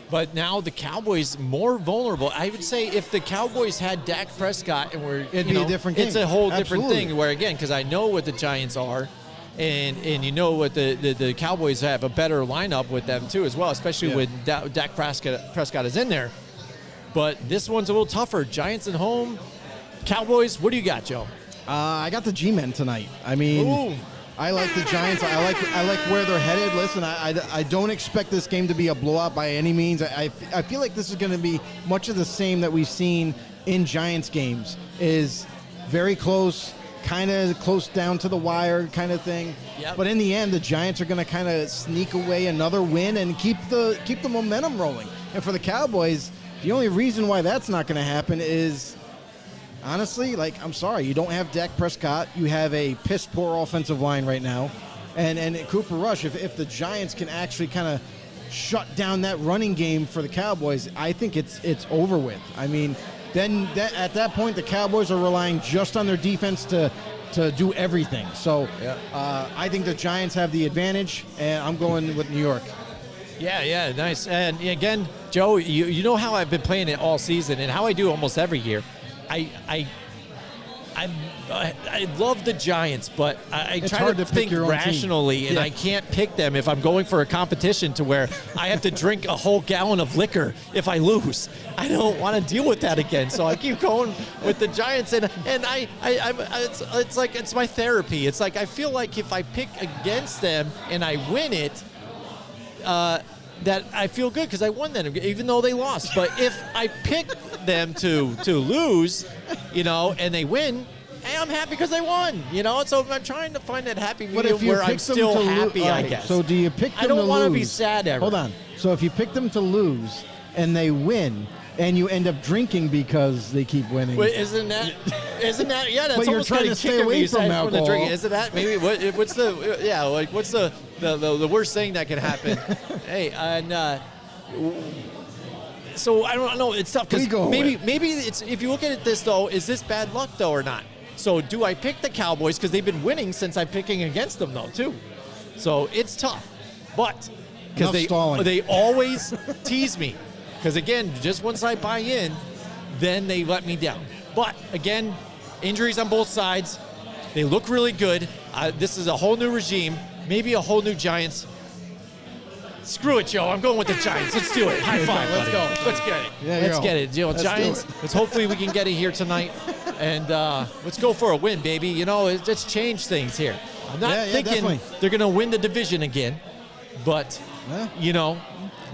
But now the Cowboys more vulnerable. I would say if the Cowboys had Dak Prescott and It'd be a different game. It's a whole different Absolutely. thing. Where again, because I know what the Giants are, and what the Cowboys have a better lineup with them too as well, especially when Dak Prescott is in there. But this one's a little tougher. Giants at home, Cowboys. What do you got, Joe? I got the G-Men tonight. I mean, Ooh. I like the Giants. I like where they're headed. Listen, I don't expect this game to be a blowout by any means. I feel like this is going to be much of the same that we've seen in Giants games. Is very close, kind of close down to the wire kind of thing. Yep. But in the end, the Giants are going to kind of sneak away another win and keep the momentum rolling. And for the Cowboys, the only reason why that's not going to happen is, honestly, I'm sorry, you don't have Dak Prescott. You have a piss-poor offensive line right now. And Cooper Rush, if the Giants can actually kind of shut down that running game for the Cowboys, I think it's over with. I mean, then at that point, the Cowboys are relying just on their defense to do everything. So I think the Giants have the advantage, and I'm going with New York. Yeah, nice. And again, Joe, you know how I've been playing it all season and how I do almost every year. I love the Giants, but I It's try hard to to pick think your own rationally, team. and Yeah. I can't pick them if I'm going for a competition to where I have to drink a whole gallon of liquor if I lose. I don't want to deal with that again, so I keep going with the Giants, and it's like it's my therapy. It's like I feel like if I pick against them and I win it, that I feel good because I won them, even though they lost. But if I pick them to lose, and they win, hey, I'm happy because they won. So I'm trying to find that happy But medium if you where I'm pick them still to happy, I alright, guess. So do you pick them I don't to want to lose? be sad ever. Hold on. So if you pick them to lose and they win, and you end up drinking because they keep winning. But isn't that yeah? That's But you're almost trying kinda to stay kicking away me from aside the alcohol. drink. Isn't that maybe what's the worst thing that can happen? Hey, and so I don't know. It's tough because maybe it's, if you look at it this though, is this bad luck though or not? So do I pick the Cowboys because they've been winning since I'm picking against them though too? So it's tough, but because they always tease me. Because, again, just once I buy in, then they let me down. But, again, injuries on both sides. They look really good. This is a whole new regime, maybe a whole new Giants. Screw it, Joe. I'm going with the Giants. Let's do it. High five. Let's go. Let's get it. Let's get it. Giants. Let's hopefully we can get it here tonight. And let's go for a win, baby. Let's change things here. I'm not thinking definitely. they're going to win the division again. But,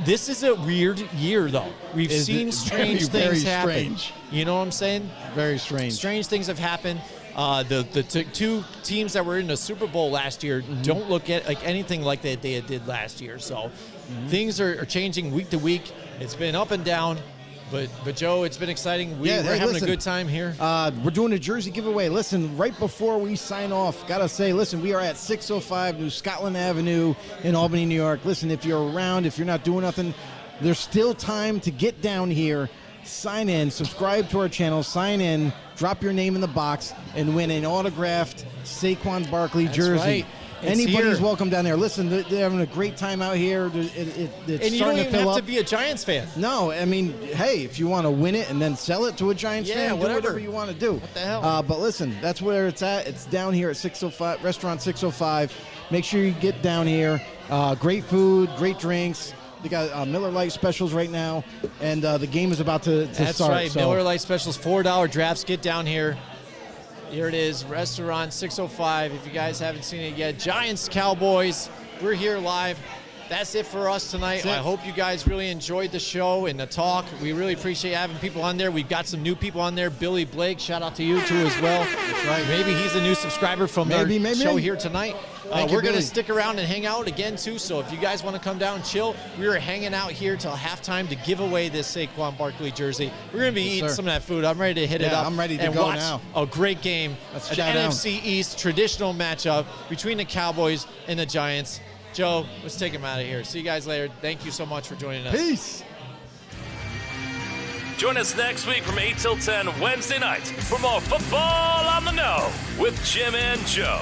this is a weird year, though. We've seen strange things happen. Strange. You know what I'm saying? Very strange. Strange things have happened. The two teams that were in the Super Bowl last year don't look at like anything like they did last year. So things are changing week to week. It's been up and down. But Joe, it's been exciting. We're hey, having listen, a good time here. We're doing a jersey giveaway. Listen, right before we sign off, gotta say, listen, we are at 605 New Scotland Avenue in Albany, New York. Listen, if you're around, if you're not doing nothing, there's still time to get down here, sign in, subscribe to our channel, sign in, drop your name in the box, and win an autographed Saquon Barkley That's jersey. right. It's Anybody's here. welcome down there. Listen, they're having a great time out here. It's And you don't starting to even fill have up. to be a Giants fan. No, I mean, hey, if you want to win it and then sell it to a Giants Yeah, fan, do whatever. whatever you want to do. What the hell? But listen, that's where it's at. It's down here at 605, Restaurant 605. Make sure you get down here. Great food, great drinks. They got Miller Lite specials right now, and the game is about to That's start. right. So Miller Lite specials, $4 drafts. Get down here. Here it is, Restaurant 605. If you guys haven't seen it yet, Giants, Cowboys. We're here live. That's it for us tonight. That's it. I hope you guys really enjoyed the show and the talk. We really appreciate having people on there. We've got some new people on there. Billy Blake, shout out to you too as well. That's right. Maybe he's a new subscriber from our Maybe. show here tonight. Thank you, We're going to Billy. stick around and hang out again too. So if you guys want to come down and chill, we are hanging out here till halftime to give away this Saquon Barkley jersey. We're going to be eating sir. some of that food. I'm ready to hit it Yeah, up. I'm ready to and go watch now. A great game. Let's An chow down. NFC East traditional matchup between the Cowboys and the Giants. Joe, let's take him out of here. See you guys later. Thank you so much for joining us. peace. Join us next week from 8 till 10 Wednesday nights for more football on the know with Jim and Joe.